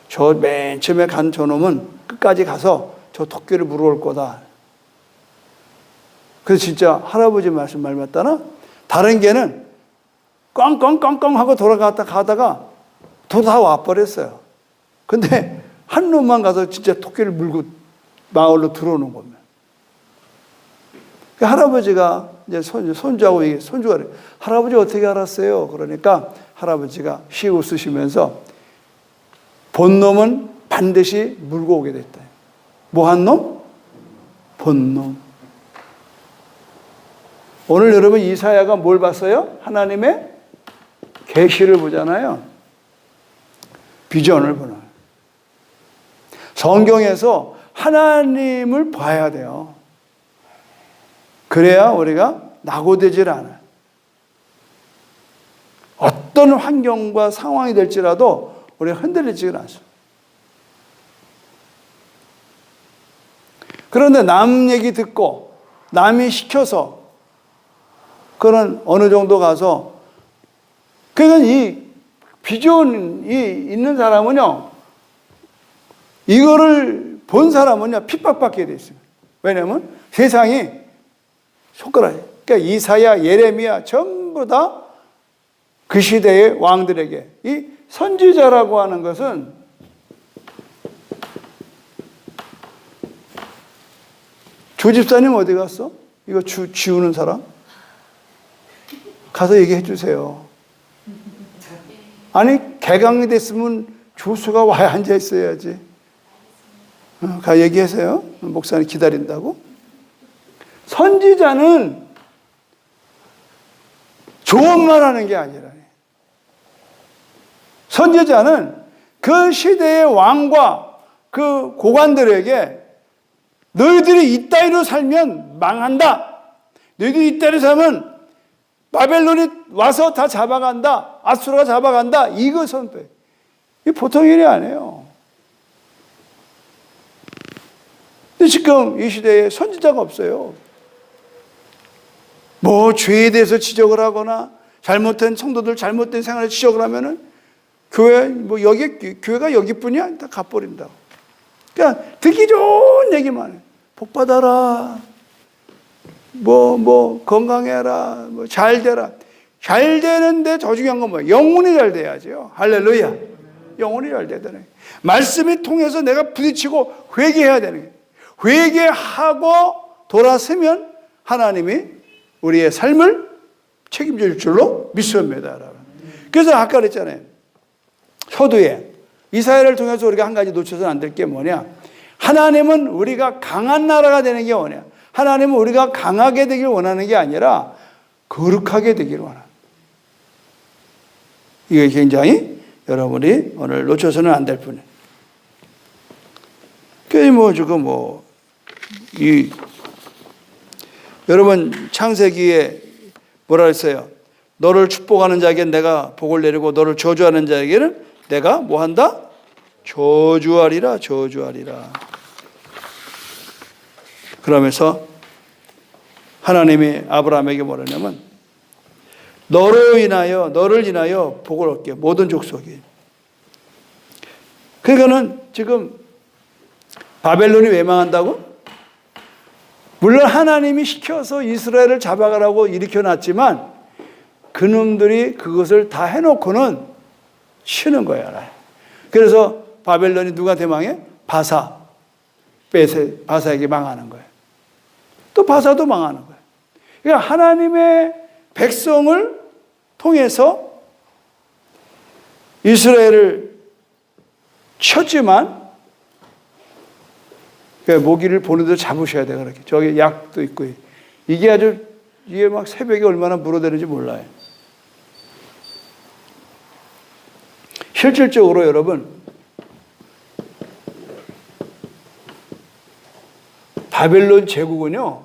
저 맨 처음에 간 저놈은 끝까지 가서 저 토끼를 물어올 거다. 그래서 진짜 할아버지 말씀 말 맞다나 다른 개는 꽝꽝꽝꽝 하고 가다가 다 와버렸어요. 근데 한 놈만 가서 진짜 토끼를 물고 마을로 들어오는 겁니다. 할아버지가 이제 손주하고 손주가 그래. 할아버지 어떻게 알았어요? 그러니까 할아버지가 시 웃으시면서 본 놈은 반드시 물고 오게 됐다. 뭐 한 놈? 본 놈. 오늘 여러분 이사야가 뭘 봤어요? 하나님의 계시를 보잖아요. 비전을 보는. 성경에서 하나님을 봐야 돼요. 그래야 우리가 낙오되질 않아요. 어떤 환경과 상황이 될지라도 우리가 흔들리지는 않습니다. 그런데 남 얘기 듣고 남이 시켜서 그런 어느 정도 가서 그러니까 이 비전이 있는 사람은요, 이거를 본 사람은요 핍박받게 돼 있습니다. 왜냐하면 세상이 손가락이, 그러니까 이사야, 예레미야 전부 다 그 시대의 왕들에게 이 선지자라고 하는 것은 조집사님 어디 갔어? 이거 지우는 사람? 가서 얘기해 주세요. 아니 개강이 됐으면 조수가 와야 앉아 있어야지. 가 얘기하세요. 목사님 기다린다고. 선지자는 좋은 말 하는 게 아니라 선지자는 그 시대의 왕과 그 고관들에게 너희들이 이따위로 살면 망한다. 너희들이 이따위로 살면 바벨론이 와서 다 잡아간다. 아수르가 잡아간다. 이거 선포해. 이게 보통 일이 아니에요. 근데 지금 이 시대에 선지자가 없어요. 뭐 죄에 대해서 지적을 하거나 잘못된 성도들 잘못된 생활을 지적을 하면은 교회 뭐 교회가 여기뿐이야 다 가버린다고. 그러니까 듣기 좋은 얘기만 해. 복 받아라. 뭐 건강해라. 뭐 잘 되라. 잘 되는데 더 중요한 건 뭐야? 영혼이 잘 돼야죠. 할렐루야. 영혼이 잘 되다네. 말씀이 통해서 내가 부딪히고 회개해야 되는 거예요. 회개하고 돌아서면 하나님이 우리의 삶을 책임질 줄로 믿습니다. 그래서 아까 그랬잖아요. 효도에 이스라엘을 통해서 우리가 한 가지 놓쳐서는 안 될 게 뭐냐? 하나님은 우리가 강한 나라가 되는 게 뭐냐? 하나님은 우리가 강하게 되길 원하는 게 아니라 거룩하게 되길 원합니다. 이게 굉장히 여러분이 오늘 놓쳐서는 안 될 뿐이에요. 여러분 창세기에 뭐라 했어요? 너를 축복하는 자에게 내가 복을 내리고 너를 저주하는 자에게는 내가 뭐 한다? 저주하리라, 저주하리라. 그러면서 하나님이 아브라함에게 뭐라냐면 너를 인하여 복을 얻게 모든 족속이. 그러니까는 지금 바벨론이 왜 망한다고? 물론 하나님이 시켜서 이스라엘을 잡아가라고 일으켜놨지만 그놈들이 그것을 다 해놓고는 쉬는 거야. 그래서 바벨론이 누구한테 망해? 바사에게 망하는 거예요. 또 바사도 망하는 거예요. 그러니까 하나님의 백성을 통해서 이스라엘을 쳤지만 모기를 보는 데 잡으셔야 돼요. 그렇게. 저기 약도 있고. 이게 막 새벽에 얼마나 물어대는지 몰라요. 실질적으로 여러분, 바벨론 제국은요,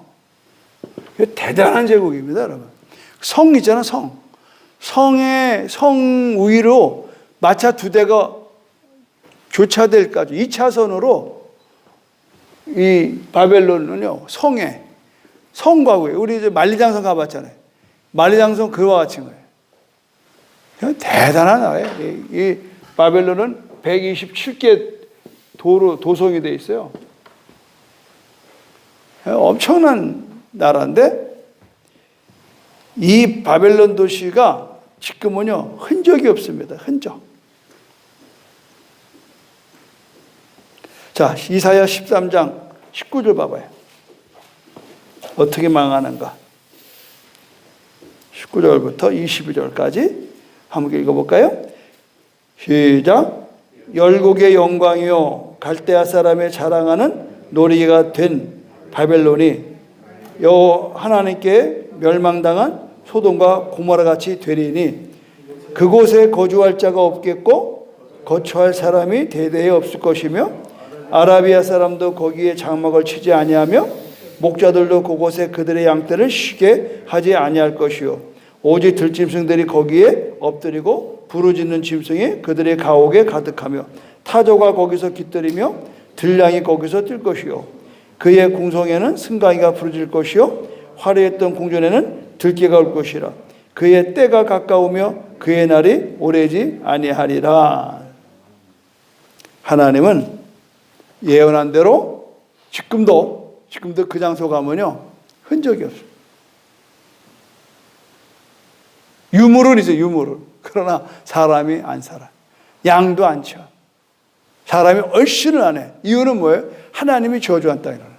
대단한 제국입니다, 여러분. 성 있잖아, 성. 성 위로 마차 2대가 교차될까지 2차선으로 이 바벨론은요, 성과 위에, 우리 이제 만리장성 가봤잖아요. 만리장성 그와 같은 거예요. 대단한 나라예요. 이 바벨론은 127개 도성이 되어 있어요. 엄청난 나라인데 이 바벨론 도시가 지금은요 흔적이 없습니다. 흔적. 자, 이사야 13장 19절 봐봐요. 어떻게 망하는가? 19절부터 22절까지 한번 읽어볼까요? 시작. 열국의 영광이요 갈대아 사람의 자랑하는 놀이가 된 바벨론이 하나님께 멸망당한 소돔과 고모라 같이 되리니 그곳에 거주할 자가 없겠고 거처할 사람이 대대에 없을 것이며 아라비아 사람도 거기에 장막을 치지 아니하며 목자들도 그곳에 그들의 양떼를 쉬게 하지 아니할 것이요 오직 들짐승들이 거기에 엎드리고 부르짖는 짐승이 그들의 가옥에 가득하며 타조가 거기서 깃들이며 들량이 거기서 뛸 것이요 그의 궁성에는 승강이가 부르짖을 것이요 화려했던 궁전에는 들깨가 올 것이라 그의 때가 가까우며 그의 날이 오래지 아니하리라. 하나님은 예언한 대로 지금도 그 장소 가면요 흔적이 없어요. 유물은 있어요. 유물은. 그러나 사람이 안 살아. 양도 안 쳐. 사람이 얼씬을 안 해. 이유는 뭐예요? 하나님이 저주한 땅이라는.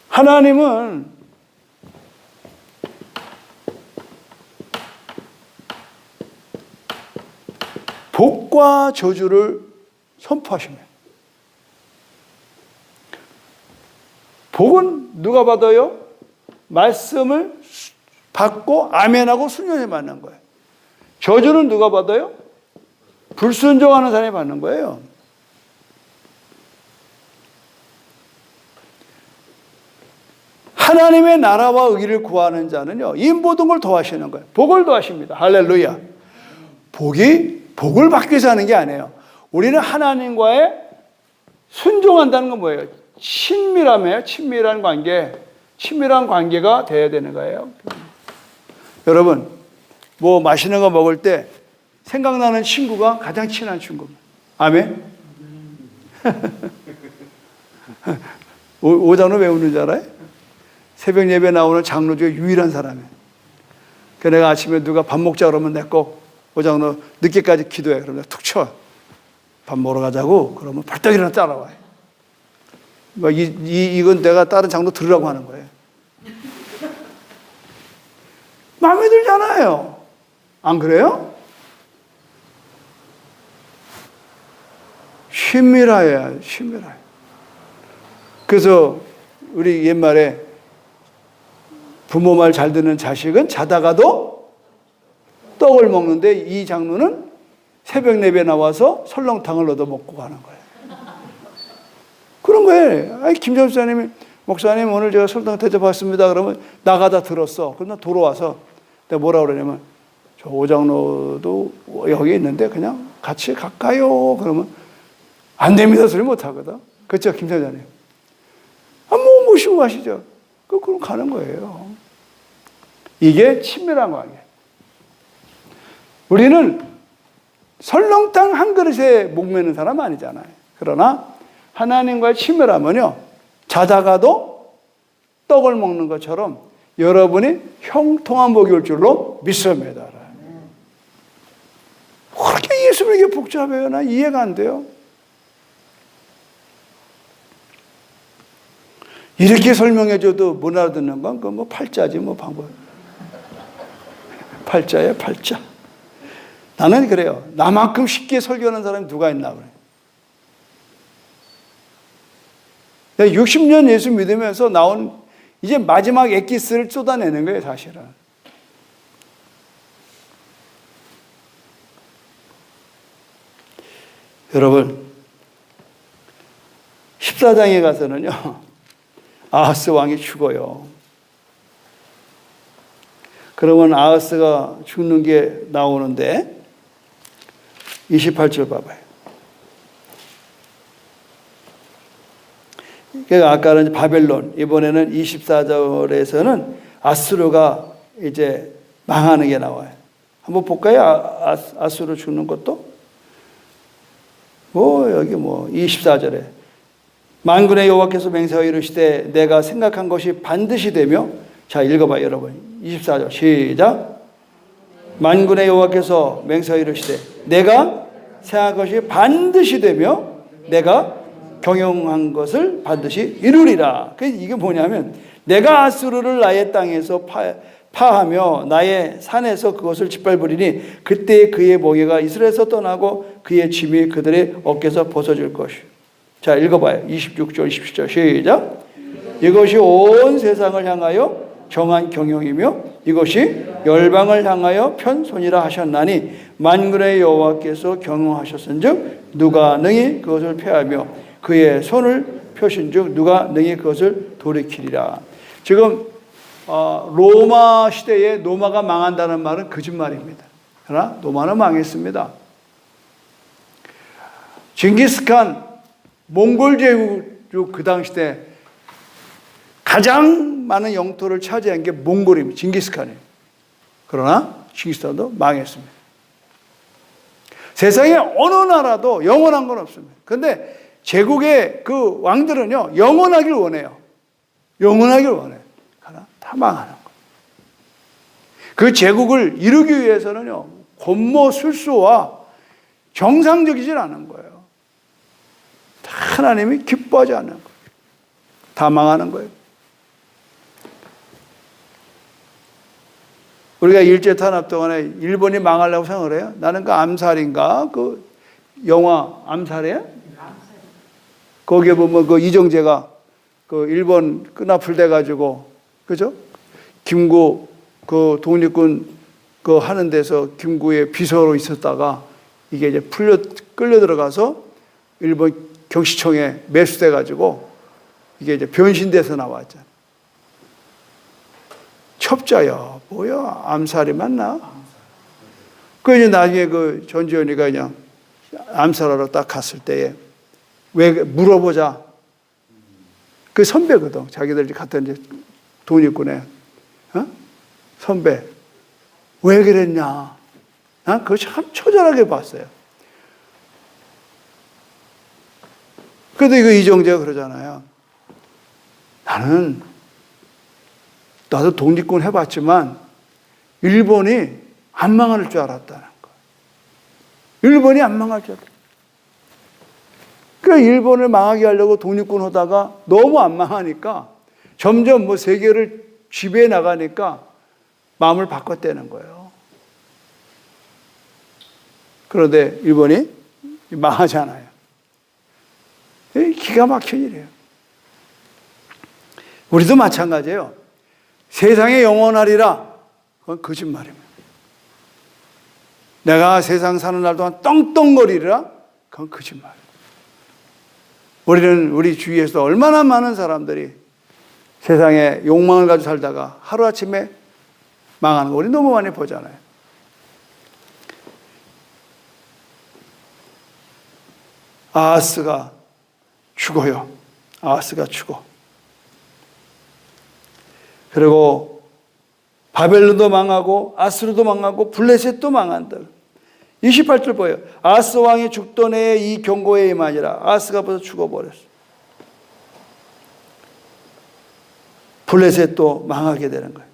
하나님은 복과 저주를 선포하십니다. 복은 누가 받아요? 말씀을 받고 아멘하고 순종해 받는 거예요. 저주는 누가 받아요? 불순종하는 사람이 받는 거예요. 하나님의 나라와 의를 구하는 자는요, 이 모든 걸 더하시는 거예요. 복을 더하십니다. 할렐루야. 복을 받기 위해서 하는 게 아니에요. 우리는 하나님과의 순종한다는 건 뭐예요? 친밀한 관계가 돼야 되는 거예요. 여러분, 뭐 맛있는 거 먹을 때 생각나는 친구가 가장 친한 친구입니다. 아멘? 오장로 왜 우는 줄 알아요? 새벽 예배 나오는 장로 중에 유일한 사람이에요. 그래서 내가 아침에 누가 밥 먹자 그러면 내가 꼭 오장로 늦게까지 기도해. 그러면 내가 툭 쳐. 밥 먹으러 가자고. 그러면 벌떡 일어나 따라와요. 이건 내가 다른 장로 들으라고 하는 거예요. 마음에 들잖아요. 안 그래요? 치밀하야, 치밀하야. 그래서 우리 옛말에 부모 말 잘 듣는 자식은 자다가도 떡을 먹는데 이 장로는 새벽 예배 나와서 설렁탕을 얻어 먹고 가는 거예요. 그런 거예요. 아니, 김전수사님이 목사님 오늘 제가 설렁탕 대접받습니다. 그러면 나가다 들었어. 그러나 돌아와서 내가 뭐라 그러냐면 저 오장로도 여기 있는데 그냥 같이 갈까요? 그러면 안 됩니다. 소리 못 하거든. 그렇죠, 김사장님? 뭐 모시고 가시죠. 그럼 가는 거예요. 이게 친밀한 관계. 우리는 설렁탕 한 그릇에 목매는 사람 아니잖아요. 그러나 하나님과의 친밀하면요, 자다가도 떡을 먹는 것처럼 여러분이 형통한 복이 올 줄로 믿습니다. 그렇게 예수님이 이게 복잡해요? 나 이해가 안 돼요. 이렇게 설명해줘도 못 알아듣는 건 그 뭐 팔자지 뭐 방법. 팔자예요, 팔자. 나는 그래요. 나만큼 쉽게 설교하는 사람이 누가 있나 그래. 내가 60년 예수 믿으면서 나온 이제 마지막 엑기스를 쏟아내는 거예요, 사실은. 여러분, 14장에 가서는요, 아하스 왕이 죽어요. 그러면 아하스가 죽는 게 나오는데 28절 봐봐요. 그러니까 아까는 바벨론, 이번에는 24절에서는 아수르가 이제 망하는 게 나와요. 한번 볼까요? 아수르 죽는 것도? 여기 24절에 만군의 여호와께서 맹세하여 이르시되 내가 생각한 것이 반드시 되며, 자 읽어봐요 여러분. 24절 시작. 만군의 여호와께서 맹세하여 이르시되 내가 생각한 것이 반드시 되며 내가 경영한 것을 반드시 이루리라. 이게 뭐냐면 내가 아수르를 나의 땅에서 파하며 나의 산에서 그것을 짓밟으리니 그때 그의 멍에가 이스라엘에서 떠나고 그의 짐이 그들의 어깨에서 벗어질 것이요. 자 읽어봐요. 26절 27절 시작. 이것이 온 세상을 향하여 정한 경영이며 이것이 열방을 향하여 편손이라 하셨나니 만군의 여호와께서 경영하셨은즉 누가 능히 그것을 폐하며 그의 손을 펴신즉 누가 능히 그것을 돌이키리라. 지금 로마 시대에 로마가 망한다는 말은 거짓말입니다. 그러나 로마는 망했습니다. 징기스칸 몽골 제국 그 당시 때 가장 많은 영토를 차지한 게 몽골입니다. 징기스칸이에요. 그러나 징기스칸도 망했습니다. 세상에 어느 나라도 영원한 건 없습니다. 그런데 제국의 그 왕들은요, 영원하길 원해요. 영원하길 원해요. 그러나 다 망하는 거예요. 그 제국을 이루기 위해서는요, 권모술수와 정상적이질 않은 거예요. 하나님이 기뻐하지 않는 거예요. 다 망하는 거예요. 우리가 일제탄압 동안에 일본이 망하려고 생각을 해요. 나는 그 암살인가? 그 영화 암살이에요? 거기에 보면 그 이정재가 그 일본 끈앞을 대가지고, 그죠? 김구 그 독립군 그 하는 데서 김구의 비서로 있었다가 이게 이제 끌려 들어가서 일본 경시청에 매수돼가지고 이게 이제 변신돼서 나왔잖아요. 첩자야, 뭐야, 암살이 맞나? 그 이제 나중에 그 전지현이가 그냥 암살하러 딱 갔을 때에 왜 물어보자. 그 선배거든. 자기들 같은 이제 독립군에 선배 왜 그랬냐? 그거 참 처절하게 봤어요. 그래도 이거 이정재가 그러잖아요. 나도 독립군 해봤지만 일본이 안 망할 줄 알았다는 거예요. 일본이 안 망할 줄 알았다. 그러니까 일본을 망하게 하려고 독립군 하다가 너무 안 망하니까 점점 뭐 세계를 지배해 나가니까 마음을 바꿨다는 거예요. 그런데 일본이 망하잖아요. 기가 막힌 일이에요. 우리도 마찬가지예요. 세상에 영원하리라. 그건 거짓말입니다. 내가 세상 사는 날 동안 떵떵거리리라. 그건 거짓말이에요. 우리는 우리 주위에서 얼마나 많은 사람들이 세상에 욕망을 가지고 살다가 하루아침에 망하는 거 우리 너무 많이 보잖아요. 아하스가 죽어요. 아하스가 죽어. 그리고 바벨론도 망하고 아스루도 망하고 블레셋도 망한다. 28절 보여요. 아하스 왕이 죽던 해에 이 경고에 임하니라. 아하스가 벌써 죽어버렸어. 블레셋도 망하게 되는 거예요.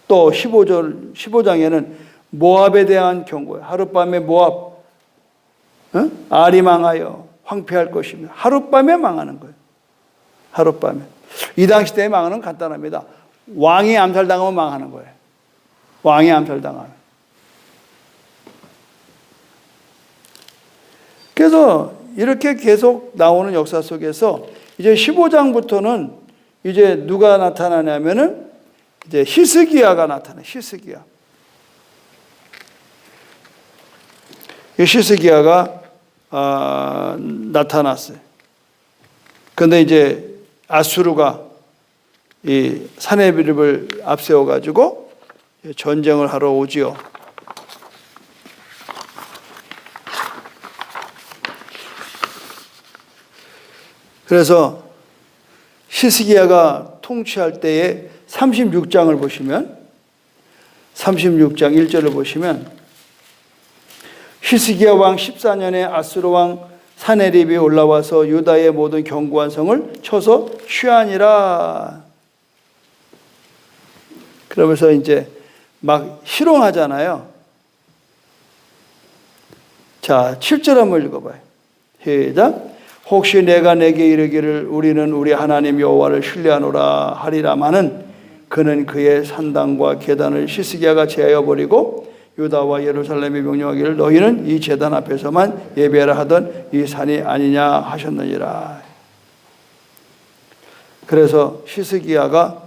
또 15장에는 모압에 대한 경고예요. 하룻밤에 모압, 알이 망하여 황폐할 것이며 하룻밤에 망하는 거예요. 하룻밤에. 이 당시 때에 망하는 건 간단합니다. 왕이 암살당하면 망하는 거예요. 왕이 암살당하면. 그래서 이렇게 계속 나오는 역사 속에서 이제 15장부터는 이제 누가 나타나냐면은 이제 히스기야가 나타나요. 히스기야. 히스기야가 나타났어요. 그런데 이제 아수르가 이 사네비립을 앞세워 가지고 전쟁을 하러 오지요. 그래서 히스기야가 통치할 때에 36장을 보시면 36장 1절을 보시면 히스기야 왕 14년에 아수르 왕 사네립이 올라와서 유다의 모든 견고한 성을 쳐서 취하니라. 그러면서 이제 막 희롱하잖아요. 자, 7절 한번 읽어봐요. 시작. 혹시 내가 내게 이르기를 우리는 우리 하나님 여호와를 신뢰하노라 하리라마는 그는 그의 산당과 계단을 히스기야가 제하여 버리고 유다와 예루살렘에 명령하기를 너희는 이 제단 앞에서만 예배하라 하던 이 산이 아니냐 하셨느니라. 그래서 히스기야가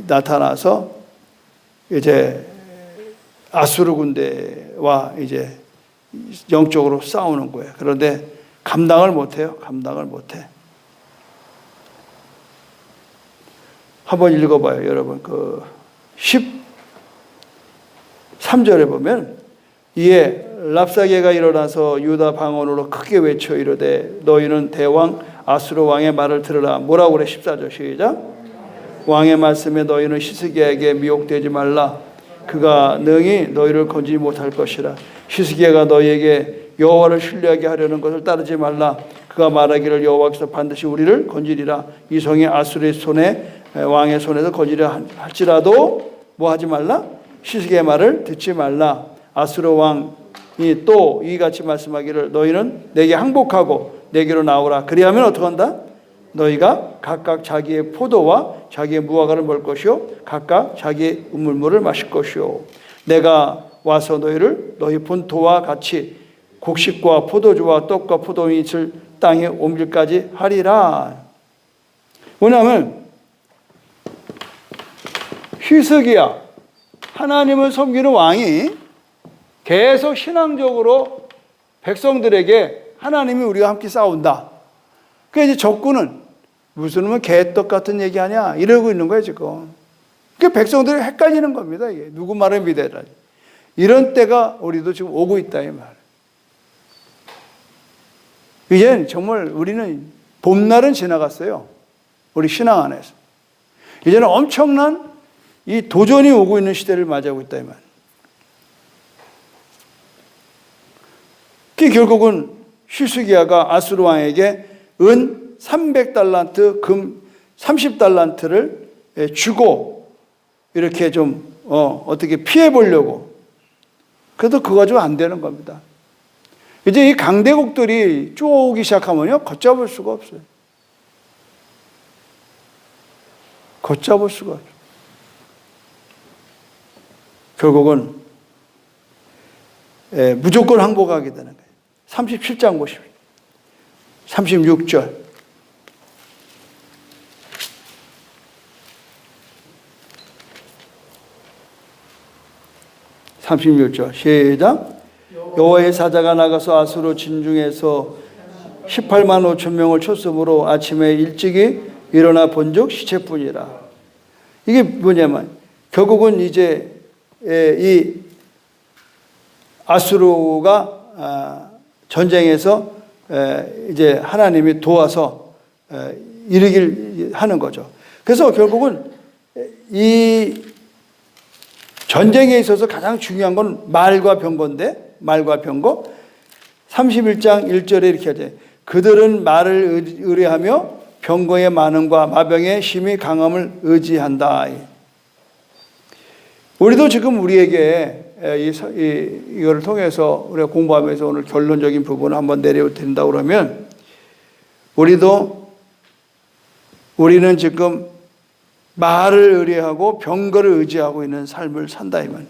나타나서 이제 아수르 군대와 이제 영적으로 싸우는 거예요. 그런데 감당을 못해요. 감당을 못해. 한번 읽어봐요, 여러분. 그 13절에 보면 이에 랍사게가 일어나서 유다 방언으로 크게 외쳐 이르되 너희는 대왕 아수르 왕의 말을 들으라. 뭐라고 그래? 14절 시작. 왕의 말씀에 너희는 히스기야에게 미혹되지 말라. 그가 능히 너희를 건지지 못할 것이라. 히스기야가 너희에게 여호와를 신뢰하게 하려는 것을 따르지 말라. 그가 말하기를 여호와께서 반드시 우리를 건지리라. 이 성이 아수르의 손에 왕의 손에서 건지리라 할지라도 뭐 하지 말라? 히스기야의 말을 듣지 말라. 아수르 왕이 또 이같이 말씀하기를 너희는 내게 항복하고 내게로 나오라. 그리하면 어떻게 한다? 너희가 각각 자기의 포도와 자기의 무화과를 먹을 것이요 각각 자기의 우물물을 마실 것이요 내가 와서 너희를 너희 본토와 같이 곡식과 포도주와 떡과 포도원이 있을 땅에 옮길까지 하리라. 뭐냐면 히스기야 하나님을 섬기는 왕이 계속 신앙적으로 백성들에게 하나님이 우리와 함께 싸운다. 그러니까 이제 적군은 무슨 놈은 개떡 같은 얘기 하냐 이러고 있는 거예요 지금. 그러니까 백성들이 헷갈리는 겁니다. 이게 누구 말을 믿어야 이런 때가 우리도 지금 오고 있다 이 말. 이젠 정말 우리는 봄날은 지나갔어요. 우리 신앙 안에서. 이제는 엄청난 이 도전이 오고 있는 시대를 맞이하고 있다 이 말. 그 결국은 히스기야가 아수르 왕에게 은 300달란트, 금 30달란트를 주고 이렇게 좀 어떻게 피해 보려고. 그래도 그거 가지고 안 되는 겁니다. 이제 이 강대국들이 쪼오기 시작하면요 걷잡을 수가 없어요. 걷잡을 수가 없어요. 결국은 무조건 항복하게 되는 거예요. 37장 보십시오. 36절. 36절 시작. 여호와의 사자가 나가서 아수르 진중에서 18만 5천 명을 쳤으므로 아침에 일찍이 일어나 본즉 시체뿐이라. 이게 뭐냐면 결국은 이제 이 아수르가 전쟁에서 이제 하나님이 도와서 이르길 하는 거죠. 그래서 결국은 이 전쟁에 있어서 가장 중요한 건 말과 병거인데, 말과 병거. 31장 1절에 이렇게 하죠. 그들은 말을 의뢰하며 병거의 많음과 마병의 심히 강함을 의지한다. 우리도 지금 우리에게 이거를 통해서 우리가 공부하면서 오늘 결론적인 부분을 한번 내려드린다고 그러면, 우리는 지금 말을 의뢰하고 병거를 의지하고 있는 삶을 산다 이 말.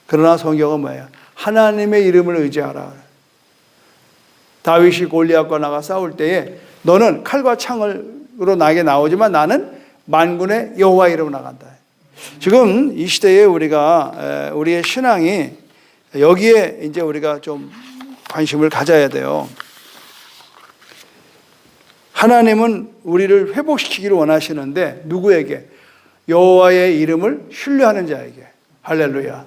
그러나 성경은 뭐예요? 하나님의 이름을 의지하라. 다윗이 골리앗과 나가 싸울 때에 너는 칼과 창으로 나에게 나오지만 나는 만군의 여호와 이름으로 나간다. 지금 이 시대에 우리의 신앙이 여기에 이제 우리가 좀 관심을 가져야 돼요. 하나님은 우리를 회복시키기를 원하시는데 누구에게? 여호와의 이름을 신뢰하는 자에게. 할렐루야.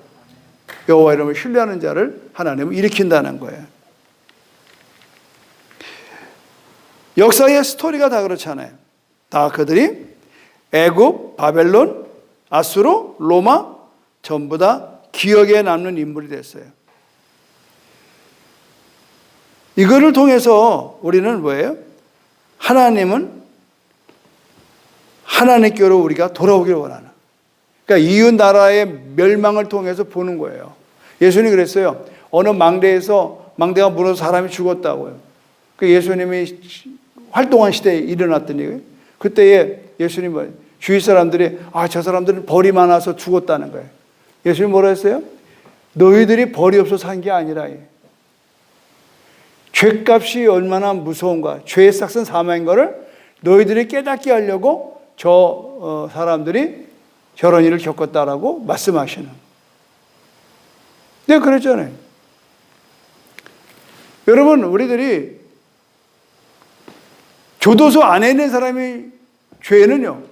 여호와 이름을 신뢰하는 자를 하나님은 일으킨다는 거예요. 역사의 스토리가 다 그렇잖아요. 다 그들이 애굽, 바벨론, 아수르, 로마 전부 다 기억에 남는 인물이 됐어요. 이거를 통해서 우리는 뭐예요? 하나님은 하나님께로 우리가 돌아오기를 원하는. 그러니까 이웃 나라의 멸망을 통해서 보는 거예요. 예수님이 그랬어요. 어느 망대가 무너져 사람이 죽었다고요. 그 예수님이 활동한 시대에 일어났더니 그때에 예수님은 주위 사람들이 저 사람들은 벌이 많아서 죽었다는 거예요. 예수님 뭐라 했어요? 너희들이 벌이 없어서 산 게 아니라 죄값이 얼마나 무서운가, 죄의 삭은 사망인 거를 너희들이 깨닫게 하려고 사람들이 저런 일을 겪었다라고 말씀하시는. 내가 그랬잖아요. 여러분, 우리들이 교도소 안에 있는 사람이 죄는요,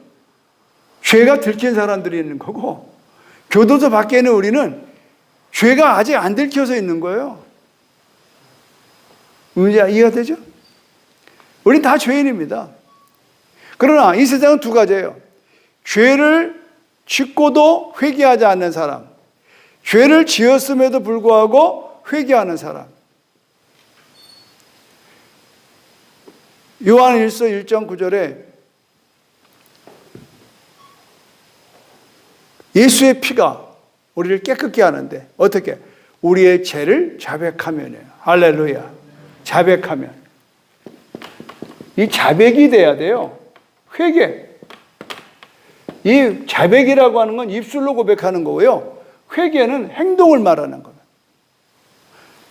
죄가 들킨 사람들이 있는 거고, 교도소 밖에 있는 우리는 죄가 아직 안 들켜서 있는 거예요. 이해가 되죠? 우린 다 죄인입니다. 그러나 이 세상은 두 가지예요. 죄를 짓고도 회개하지 않는 사람, 죄를 지었음에도 불구하고 회개하는 사람. 요한 1서 1장 9절에 예수의 피가 우리를 깨끗게 하는데 어떻게? 우리의 죄를 자백하면이에요. 할렐루야. 자백하면. 이 자백이 돼야 돼요. 회개. 이 자백이라고 하는 건 입술로 고백하는 거고요. 회개는 행동을 말하는 거예요.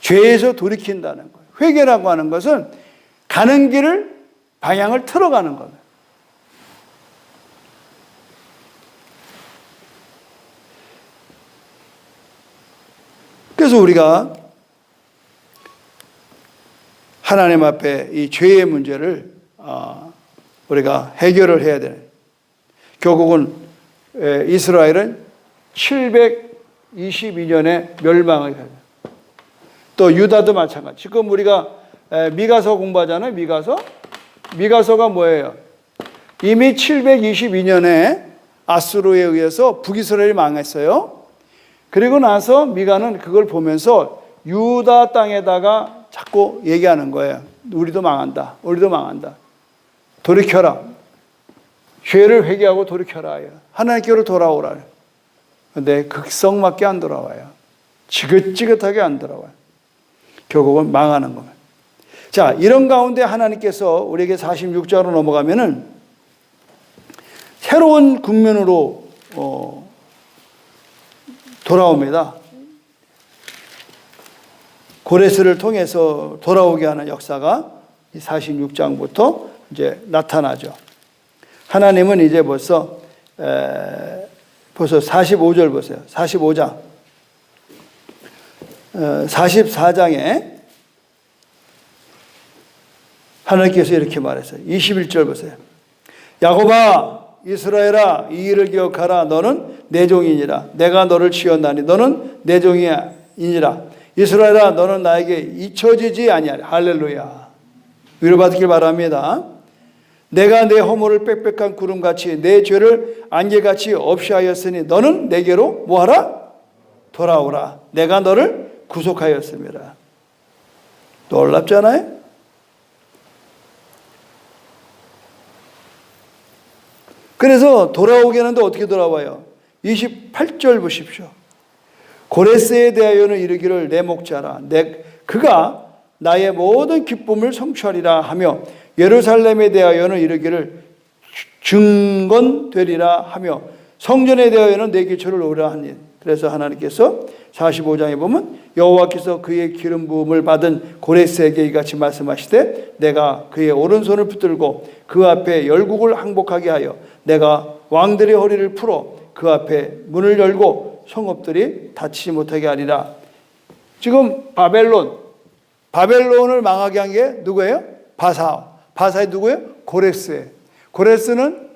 죄에서 돌이킨다는 거예요. 회개라고 하는 것은 가는 길을, 방향을 틀어가는 거예요. 그래서 우리가 하나님 앞에 이 죄의 문제를 우리가 해결을 해야 되는. 결국은 이스라엘은 722년에 멸망을 해요. 또 유다도 마찬가지. 지금 우리가 미가서 공부하잖아요. 미가서가 뭐예요? 이미 722년에 아수르에 의해서 북이스라엘이 망했어요. 그리고 나서 미가는 그걸 보면서 유다 땅에다가 자꾸 얘기하는 거예요. 우리도 망한다. 우리도 망한다. 돌이켜라. 죄를 회개하고 돌이켜라. 하나님께로 돌아오라. 근데 극성맞게 안 돌아와요. 지긋지긋하게 안 돌아와요. 결국은 망하는 겁니다. 자, 이런 가운데 하나님께서 우리에게 46절로 넘어가면은 새로운 국면으로 돌아옵니다. 고레스를 통해서 돌아오게 하는 역사가 46장부터 이제 나타나죠. 하나님은 이제 벌써 45절 보세요. 45장. 44장에 하나님께서 이렇게 말했어요. 21절 보세요. 야곱아, 이스라엘아, 이 일을 기억하라. 너는 내 종이니라. 내가 너를 지었나니 너는 내 종이니라. 이스라엘아, 너는 나에게 잊혀지지 아니하리. 할렐루야. 위로받길 바랍니다. 내가 내 허물을 빽빽한 구름같이 내 죄를 안개같이 없이 하였으니 너는 내게로 뭐하라? 돌아오라. 내가 너를 구속하였습니다. 놀랍잖아요? 그래서 돌아오게 하는데 어떻게 돌아와요? 28절 보십시오. 고레스에 대하여는 이르기를 내 목자라. 그가 나의 모든 기쁨을 성취하리라 하며 예루살렘에 대하여는 이르기를 증건되리라 하며 성전에 대하여는 내 기초를 오라 하니. 그래서 하나님께서 45장에 보면 여호와께서 그의 기름 부음을 받은 고레스에게 이같이 말씀하시되 내가 그의 오른손을 붙들고 그 앞에 열국을 항복하게 하여 내가 왕들의 허리를 풀어 그 앞에 문을 열고 성읍들이 닫히지 못하게 하리라. 지금 바벨론을 망하게 한 게 누구예요? 바사의 누구예요? 고레스예요. 고레스는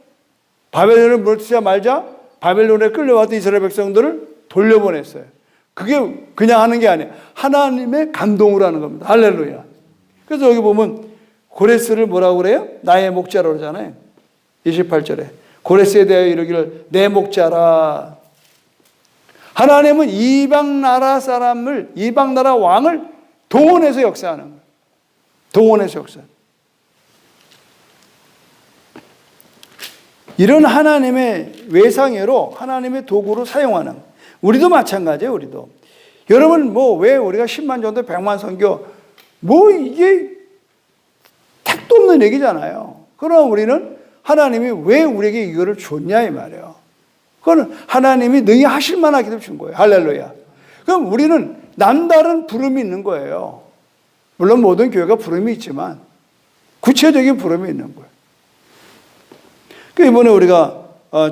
바벨론을 무너뜨리자 바벨론에 끌려왔던 이스라엘 백성들을 돌려보냈어요. 그게 그냥 하는 게 아니에요. 하나님의 감동으로 하는 겁니다. 할렐루야. 그래서 여기 보면 고레스를 뭐라고 그래요? 나의 목자라고 그러잖아요. 28절에 고레스에 대하여 이르기를 내 목자라. 하나님은 이방 나라 왕을 동원해서 역사하는 거예요. 동원해서 역사. 이런 하나님의 외상예로 하나님의 도구로 사용하는 거예요. 우리도 마찬가지예요. 우리도. 여러분 왜 우리가 10만 전도 100만 선교 이게 택도 없는 얘기잖아요. 그럼 우리는 하나님이 왜 우리에게 이거를 줬냐 이 말이에요. 그거는 하나님이 능히 하실 만하기 때문에 준 거예요. 할렐루야. 그럼 우리는 남다른 부름이 있는 거예요. 물론 모든 교회가 부름이 있지만 구체적인 부름이 있는 거예요. 이번에 우리가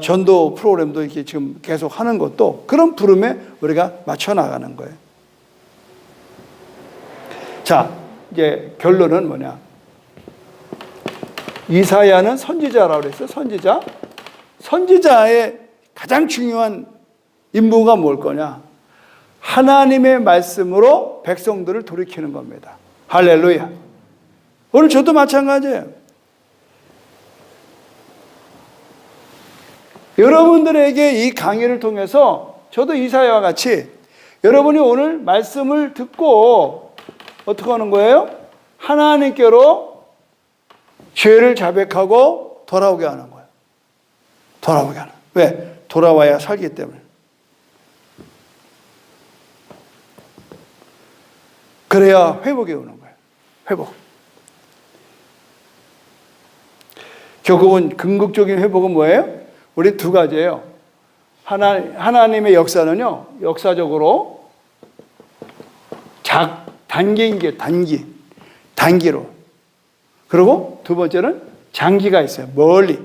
전도 프로그램도 이렇게 지금 계속 하는 것도 그런 부름에 우리가 맞춰 나가는 거예요. 자, 이제 결론은 뭐냐? 이사야는 선지자라고 그랬어요. 선지자의 가장 중요한 임무가 뭘 거냐? 하나님의 말씀으로 백성들을 돌이키는 겁니다. 할렐루야. 오늘 저도 마찬가지예요. 여러분들에게 이 강의를 통해서 저도 이사야와 같이 여러분이 오늘 말씀을 듣고 어떻게 하는 거예요? 하나님께로 죄를 자백하고 돌아오게 하는 거예요. 돌아오게 하는 거예요. 왜? 돌아와야 살기 때문에. 그래야 회복이 오는 거예요. 회복. 결국은 궁극적인 회복은 뭐예요? 우리 두 가지예요. 하나님의 역사는요, 역사적으로 단기로. 그리고 두 번째는 장기가 있어요. 멀리.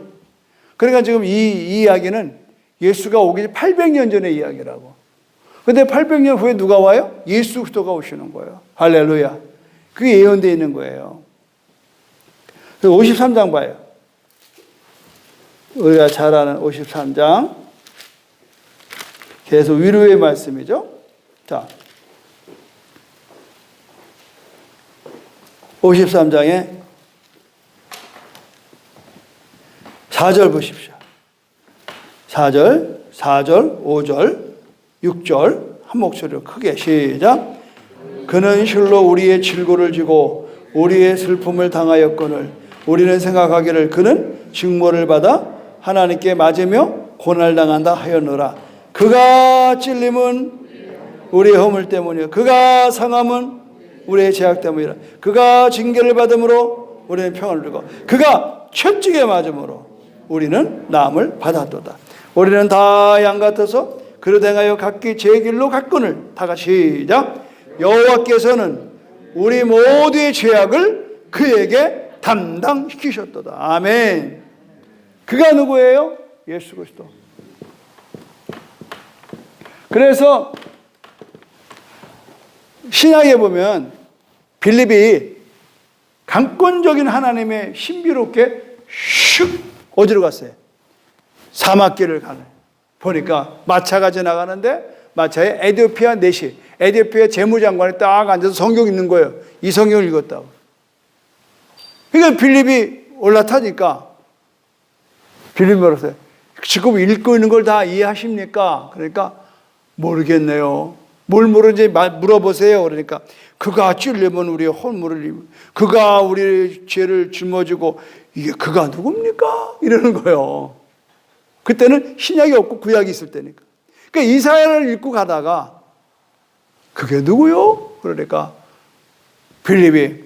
그러니까 지금 이 이야기는 예수가 오기 800년 전의 이야기라고. 근데 800년 후에 누가 와요? 예수 그리스도가 오시는 거예요. 할렐루야. 그게 예언되어 있는 거예요. 53장 봐요. 우리가 잘 아는 53장. 계속 위로의 말씀이죠. 자, 53장에 4절 보십시오. 4절, 5절, 6절 한 목소리로 크게 시작. 그는 실로 우리의 질고를 지고 우리의 슬픔을 당하였거늘 우리는 생각하기를 그는 직모를 받아 하나님께 맞으며 고난당한다 하였노라. 그가 찔림은 우리의 허물 때문이요 그가 상함은 우리의 죄악 때문이라. 그가 징계를 받음으로 우리는 평안을 누리고 그가 채찍에 맞음으로 우리는 나음을 받았도다. 우리는 다 양 같아서 그릇 행하여 각기 제 길로 갔거늘. 다 같이 시작. 여호와께서는 우리 모두의 죄악을 그에게 담당시키셨도다. 아멘. 그가 누구예요? 예수 그리스도. 그래서 신약에 보면 빌립이 강권적인 하나님의 신비롭게 슉 어디로 갔어요? 사막길을 가는. 보니까 마차가 지나가는데 마차에 에디오피아 내시, 에디오피아 재무장관이 딱 앉아서 성경 읽는 거예요. 이 성경을 읽었다고. 그러니까 빌립이 올라타니까 빌립이 물었어요. 지금 읽고 있는 걸 다 이해하십니까? 그러니까 모르겠네요. 뭘 모르는지 물어보세요. 그러니까 그가 찔려면 우리의 홀물을, 그가 우리의 죄를 짊어지고, 이게 그가 누굽니까? 이러는 거예요. 그때는 신약이 없고 구약이 있을 때니까. 그러니까 이사야를 읽고 가다가 그게 누구요? 그러니까 빌립이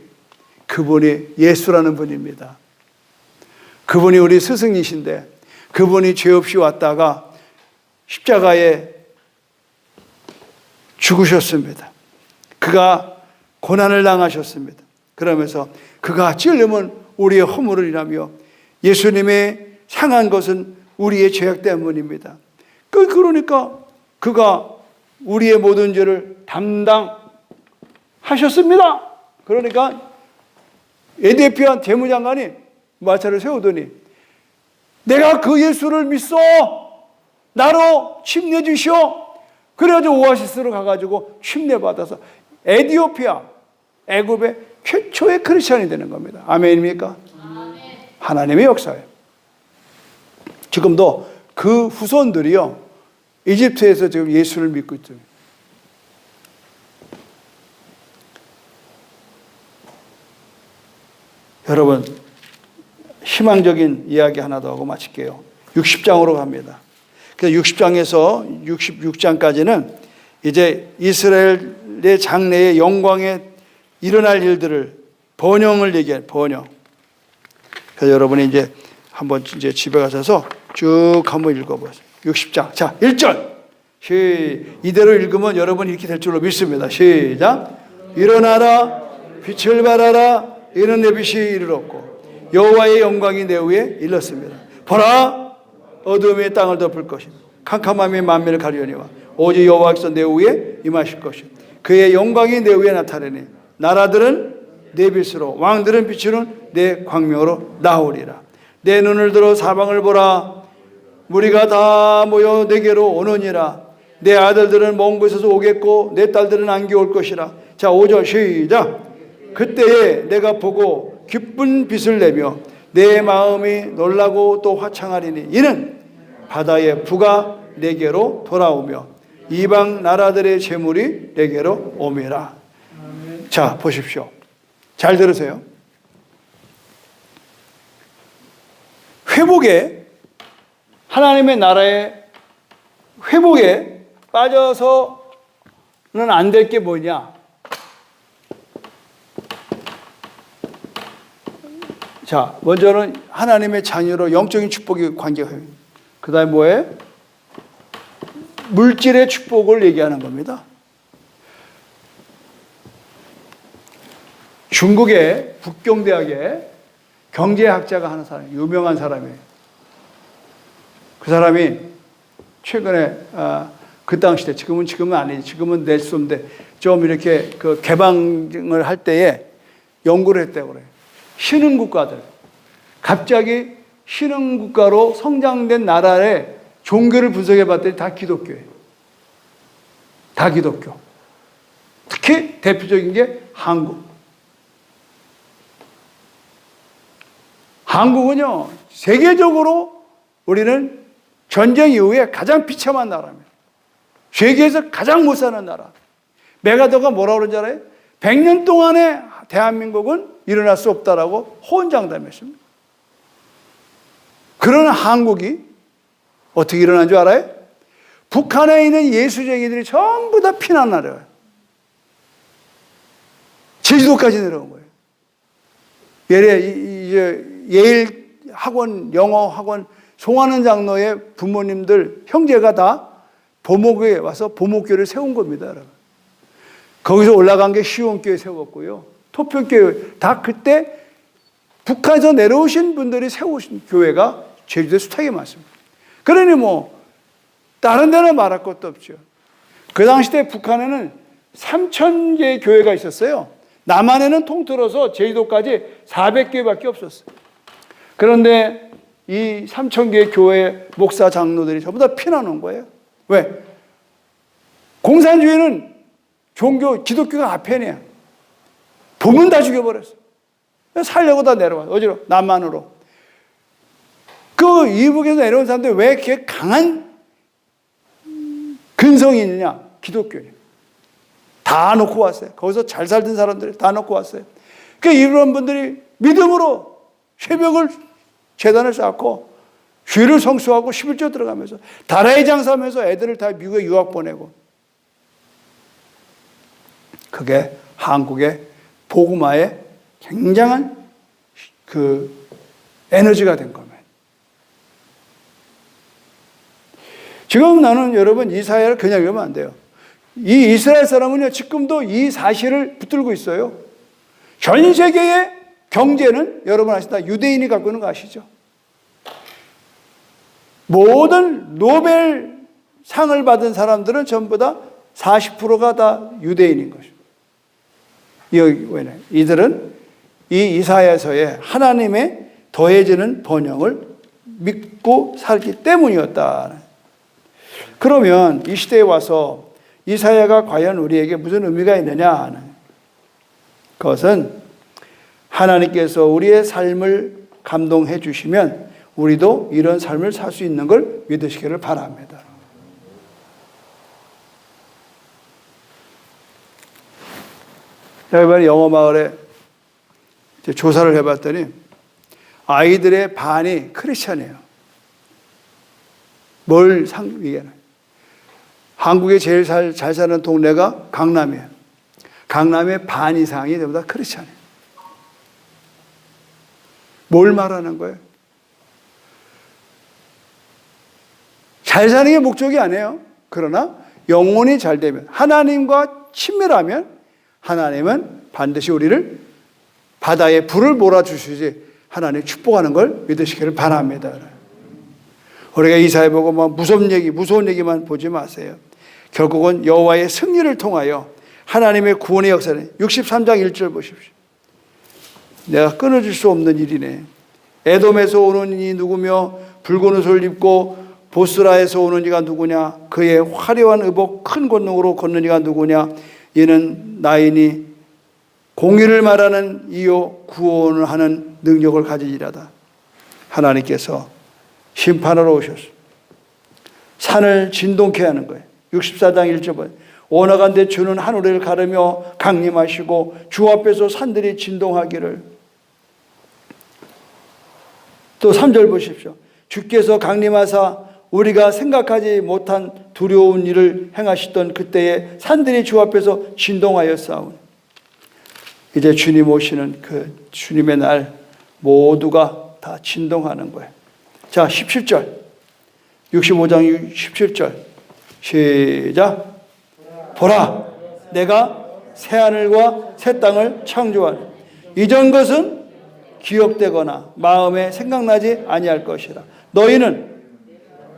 그분이 예수라는 분입니다. 그분이 우리 스승이신데 그분이 죄 없이 왔다가 십자가에 죽으셨습니다. 그가 고난을 당하셨습니다. 그러면서 그가 찔림은 우리의 허물을 인하며 예수님의 상한 것은 우리의 죄악 때문입니다. 그러니까 그가 우리의 모든 죄를 담당하셨습니다. 그러니까 에디오피아 재무장관이 마차를 세우더니 내가 그 예수를 믿소. 나로 침례 주시오. 그래가지고 오아시스로 가가지고 침례 받아서 에디오피아, 애굽의 최초의 크리스천이 되는 겁니다. 아멘입니까? 아멘. 하나님의 역사예요. 지금도 그 후손들이요, 이집트에서 지금 예수를 믿고 있죠. 여러분, 희망적인 이야기 하나 더 하고 마칠게요. 60장으로 갑니다. 그래서 60장에서 66장까지는 이제 이스라엘의 장래의 영광에 일어날 일들을 번영을 얘기해요. 번영. 그래서 여러분이 이제 한번 이제 집에 가셔서 쭉 한번 읽어보세요. 60장. 자, 1절. 이대로 읽으면 여러분이 이렇게 될 줄로 믿습니다. 시작. 일어나라. 빛을 발하라. 이는 내 빛이 이르렀고 여호와의 영광이 내 위에 일렀습니다. 보라. 어둠이 땅을 덮을 것이며 캄캄함이 만민을 가리려니와 오직 여호와께서 내 위에 임하실 것이요 그의 영광이 내 위에 나타나니 나라들은 내 빛으로 왕들은 비추는 내 광명으로 나오리라. 내 눈을 들어 사방을 보라. 무리가 다 모여 내게로 오느니라. 내 아들들은 먼 곳에서 오겠고 내 딸들은 안개 올 것이라. 자, 5절 시작. 그때에 내가 보고 기쁜 빛을 내며 내 마음이 놀라고 또 화창하리니 이는 바다의 부가 내게로 돌아오며 이방 나라들의 재물이 내게로 오미라. 자, 보십시오. 잘 들으세요. 회복에, 하나님의 나라의 회복에 빠져서는 안 될 게 뭐냐? 자, 먼저는 하나님의 자녀로 영적인 축복이 관계가 있습니다. 그 다음에 뭐예요? 물질의 축복을 얘기하는 겁니다. 중국의 북경대학에 경제학자가 하는 사람, 유명한 사람이에요. 그 사람이 최근에 그 당시에, 지금은 아니지, 지금은 nel슨인데 좀 이렇게 그 개방을 할 때에 연구를 했다고 그래요. 신흥국가들, 갑자기 신흥국가로 성장된 나라의 종교를 분석해 봤더니 다 기독교예요. 다 기독교. 특히 대표적인 게 한국. 한국은요, 세계적으로 우리는 전쟁 이후에 가장 비참한 나라입니다. 세계에서 가장 못 사는 나라. 메가더가 뭐라고 그러는지 알아요? 100년 동안에 대한민국은 일어날 수 없다라고 호언장담했습니다. 그런 한국이 어떻게 일어난 줄 알아요? 북한에 있는 예수쟁이들이 전부 다 피난 나라예요. 제주도까지 내려온 거예요. 예일 학원, 영어 학원 송하는 장로의 부모님들, 형제가 다 보목에 와서 보목교를 세운 겁니다, 여러분. 거기서 올라간 게 시온교회 세웠고요. 토평교회 다 그때 북한에서 내려오신 분들이 세우신 교회가 제주도에 숱하게 많습니다. 그러니 뭐 다른 데는 말할 것도 없죠. 그 당시 때 북한에는 3,000개의 교회가 있었어요. 남한에는 통틀어서 제주도까지 400개밖에 없었어요. 그런데 이 3,000개의 교회 목사 장로들이 전부 다 피난온 거예요. 왜? 공산주의는 종교, 기독교가 앞편이야. 보면 다 죽여버렸어. 살려고 다 내려와. 어디로? 남한으로. 그 이북에서 내려온 사람들이 왜 이렇게 강한 근성이 있느냐? 기독교예요. 다 놓고 왔어요. 거기서 잘 살던 사람들이 다 놓고 왔어요. 그 이런 분들이 믿음으로 새벽을 재단을 쌓고 주일을 성수하고 11조 들어가면서 다라이 장사하면서 애들을 다 미국에 유학 보내고, 그게 한국의 복음화에 굉장한 그 에너지가 된 겁니다. 지금 나는 여러분 이스라엘을 그냥 읽으면 안 돼요. 이 이스라엘 사람은요, 지금도 이 사실을 붙들고 있어요. 전 세계의 경제는 여러분 아시다, 유대인이 갖고 있는 거 아시죠? 모든 노벨 상을 받은 사람들은 전부 다 40%가 다 유대인인 것입니다. 이들은 이 이사야서에 하나님의 더해지는 번영을 믿고 살기 때문이었다. 그러면 이 시대에 와서 이사야가 과연 우리에게 무슨 의미가 있느냐 하는 것은, 하나님께서 우리의 삶을 감동해 주시면 우리도 이런 삶을 살 수 있는 걸 믿으시기를 바랍니다. 제가 이번에 영어마을에 조사를 해봤더니 아이들의 반이 크리스찬이에요. 이게 한국에 제일 잘 사는 동네가 강남이에요. 강남의 반 이상이 전부 다 크리스찬이에요. 뭘 말하는 거예요? 잘 사는 게 목적이 아니에요. 그러나 영혼이 잘 되면, 하나님과 친밀하면 하나님은 반드시 우리를 바다에 불을 몰아주시지 하나님 축복하는 걸 믿으시기를 바랍니다. 우리가 이사야 보고 막 무서운 얘기만 보지 마세요. 결국은 여호와의 승리를 통하여 하나님의 구원의 역사는 63장 1절 보십시오. 내가 끊어질 수 없는 일이네. 에돔에서 오는 이는 누구며 붉은 옷을 입고 보스라에서 오는 이가 누구냐? 그의 화려한 의복 큰 권능으로 걷는 이가 누구냐? 이는 나이니 공의를 말하는 이요 구원을 하는 능력을 가지리라다. 하나님께서 심판하러 오셨어. 산을 진동케 하는 거예요. 64장 1절. 오나간데 주는 하늘을 가르며 강림하시고 주 앞에서 산들이 진동하기를. 또 3절 보십시오. 주께서 강림하사 우리가 생각하지 못한 두려운 일을 행하시던 그때에 산들이 주 앞에서 진동하였사오니. 이제 주님 오시는 그 주님의 날 모두가 다 진동하는 거예요. 자, 17절. 65장 17절. 시작. 보라, 내가 새하늘과 새 땅을 창조하니 이전 것은 기억되거나 마음에 생각나지 아니할 것이라. 너희는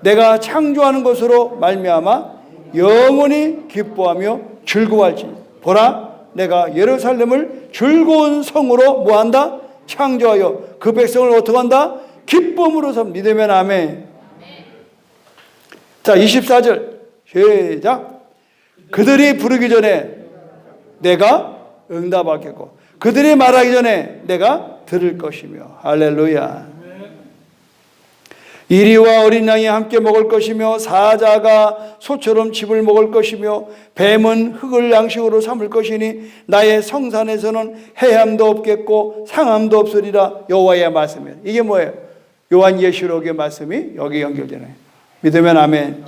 내가 창조하는 것으로 말미암아 영원히 기뻐하며 즐거워할지니. 보라, 내가 예루살렘을 즐거운 성으로 뭐한다? 창조하여 그 백성을 어떻게 한다? 기쁨으로 삼. 믿으면 아멘. 자, 24절 시작. 그들이 부르기 전에 내가 응답하겠고 그들이 말하기 전에 내가 들을 것이며. 할렐루야. 이리와 어린 양이 함께 먹을 것이며 사자가 소처럼 즙을 먹을 것이며 뱀은 흙을 양식으로 삼을 것이니 나의 성산에서는 해함도 없겠고 상함도 없으리라. 여호와의 말씀이에요. 이게 뭐예요? 요한예시록의 말씀이 여기 연결되네요. 믿으면 아멘.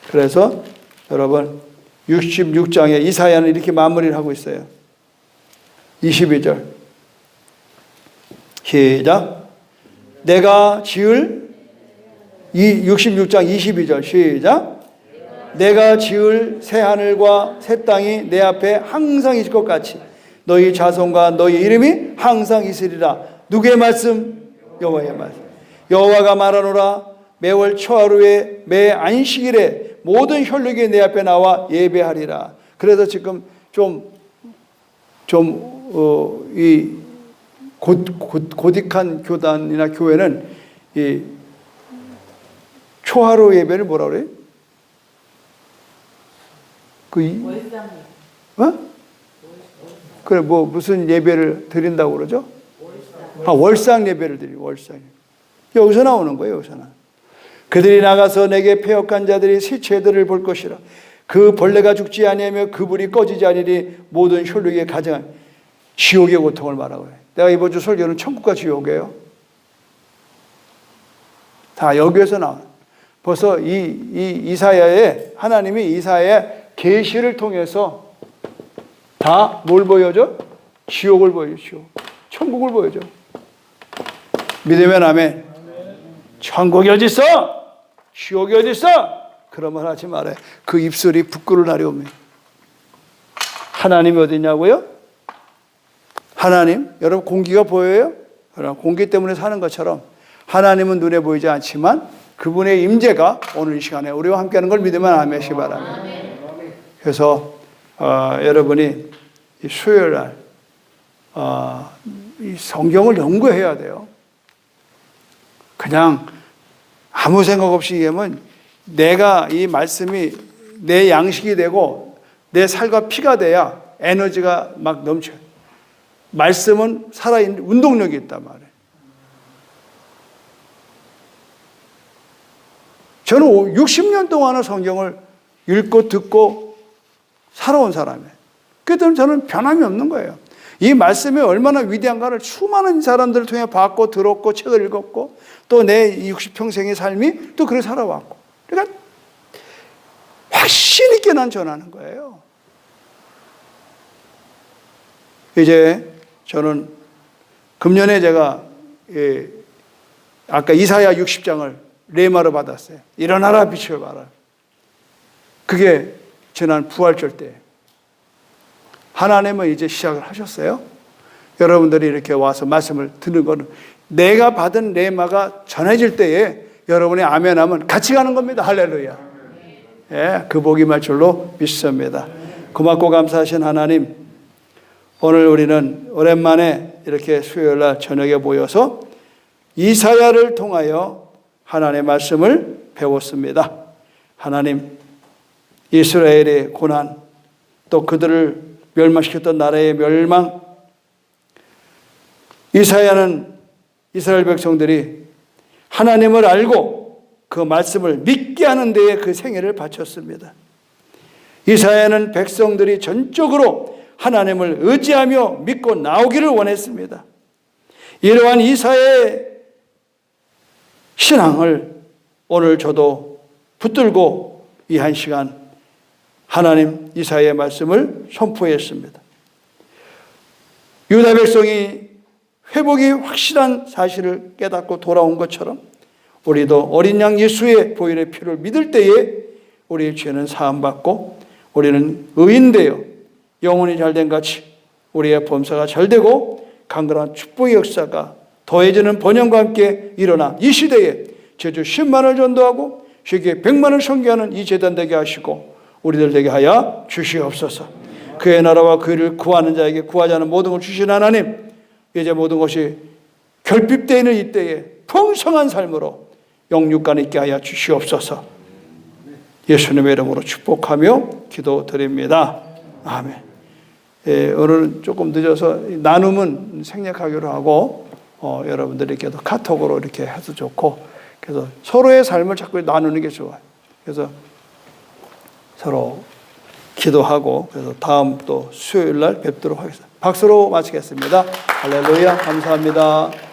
그래서 여러분 66장에 이사야는 이렇게 마무리를 하고 있어요. 22절 시작. 내가 지을 66장 22절 시작. 내가 지을 새 하늘과 새 땅이 내 앞에 항상 있을 것 같이 너희 자손과 너희 이름이 항상 있으리라. 누구의 말씀? 여호와의 말씀. 여호와가 말하노라. 매월 초하루에 매 안식일에 모든 혈육이 내 앞에 나와 예배하리라. 그래서 지금 이 고딕한 교단이나 교회는 이 초하루 예배를 뭐라 그래요? 그래, 뭐 무슨 예배를 드린다고 그러죠? 월상 예배를 드리고, 월상. 여기서 나오는 거예요, 여기서는. 그들이 나가서 내게 패역한 자들이 시체들을 볼 것이라. 그 벌레가 죽지 아니하며 그 불이 꺼지지 아니리 모든 혈육에 가장 지옥의 고통을 말하고 그래. 내가 이번 주 설교는 천국과 지옥이에요. 다 여기에서 나와. 벌써 이사야의 하나님이 이사야의 계시를 통해서 다 뭘 보여줘? 지옥을 보여줘. 지옥. 천국을 보여줘. 믿으면 아멘. 천국이 어디 있어? 지옥이 어디 있어? 그런 말 하지 말아요. 그 입술이 부끄러울 날이 옵니다. 하나님이 어디 있냐고요? 하나님, 여러분 공기가 보여요? 그럼 공기 때문에 사는 것처럼 하나님은 눈에 보이지 않지만 그분의 임재가 오늘 이 시간에 우리와 함께하는 걸 믿으면 아멘시 바랍니다. 그래서 여러분이 이 수요일 날 이 성경을 연구해야 돼요. 그냥 아무 생각 없이 얘기하면 내가 이 말씀이 내 양식이 되고 내 살과 피가 돼야 에너지가 막 넘쳐요. 말씀은 살아있는 운동력이 있단 말이에요. 저는 60년 동안은 성경을 읽고 듣고 살아온 사람이에요. 그래서 저는 변함이 없는 거예요. 이 말씀이 얼마나 위대한가를 수많은 사람들을 통해 봤고 들었고 책을 읽었고 또 내 60평생의 삶이 또 그렇게 살아왔고 그러니까 확신 있게 난 전하는 거예요. 이제 저는 금년에 제가 아까 이사야 60장을 레마로 받았어요. 일어나라 빛을 발하라. 그게 지난 부활절 때 하나님은 이제 시작을 하셨어요. 여러분들이 이렇게 와서 말씀을 듣는 거는 내가 받은 레마가 전해질 때에 여러분이 아멘하면 같이 가는 겁니다. 할렐루야. 예, 그 복이 말 줄로 믿습니다. 고맙고 감사하신 하나님, 오늘 우리는 오랜만에 이렇게 수요일 날 저녁에 모여서 이사야를 통하여 하나님의 말씀을 배웠습니다. 하나님, 이스라엘의 고난, 또 그들을 멸망시켰던 나라의 멸망, 이사야는 이스라엘 백성들이 하나님을 알고 그 말씀을 믿게 하는 데에 그 생애를 바쳤습니다. 이사야는 백성들이 전적으로 하나님을 의지하며 믿고 나오기를 원했습니다. 이러한 이사야의 신앙을 오늘 저도 붙들고 이 한 시간 하나님 이사야의 말씀을 선포했습니다. 유다 백성이 회복이 확실한 사실을 깨닫고 돌아온 것처럼 우리도 어린 양 예수의 보혈의 피를 믿을 때에 우리의 죄는 사함받고 우리는 의인되어 영혼이 잘된 같이 우리의 범사가 잘되고 강건한 축복의 역사가 더해지는 번영과 함께 일어나 이 시대에 제주 10만을 전도하고 세계 100만을 선교하는 이 재단 되게 하시고 우리들 되게 하여 주시옵소서. 그의 나라와 그를 구하는 자에게 구하지 않은 모든 걸 주신 하나님, 이제 모든 것이 결핍되어 있는 이때에 풍성한 삶으로 영육간 있게 하여 주시옵소서. 예수님의 이름으로 축복하며 기도드립니다. 아멘. 오늘은 조금 늦어서 나눔은 생략하기로 하고 여러분들에게도 카톡으로 이렇게 해도 좋고, 그래서 서로의 삶을 자꾸 나누는 게 좋아요. 그래서 서로 기도하고, 그래서 다음 또 수요일 날 뵙도록 하겠습니다. 박수로 마치겠습니다. 할렐루야. 감사합니다.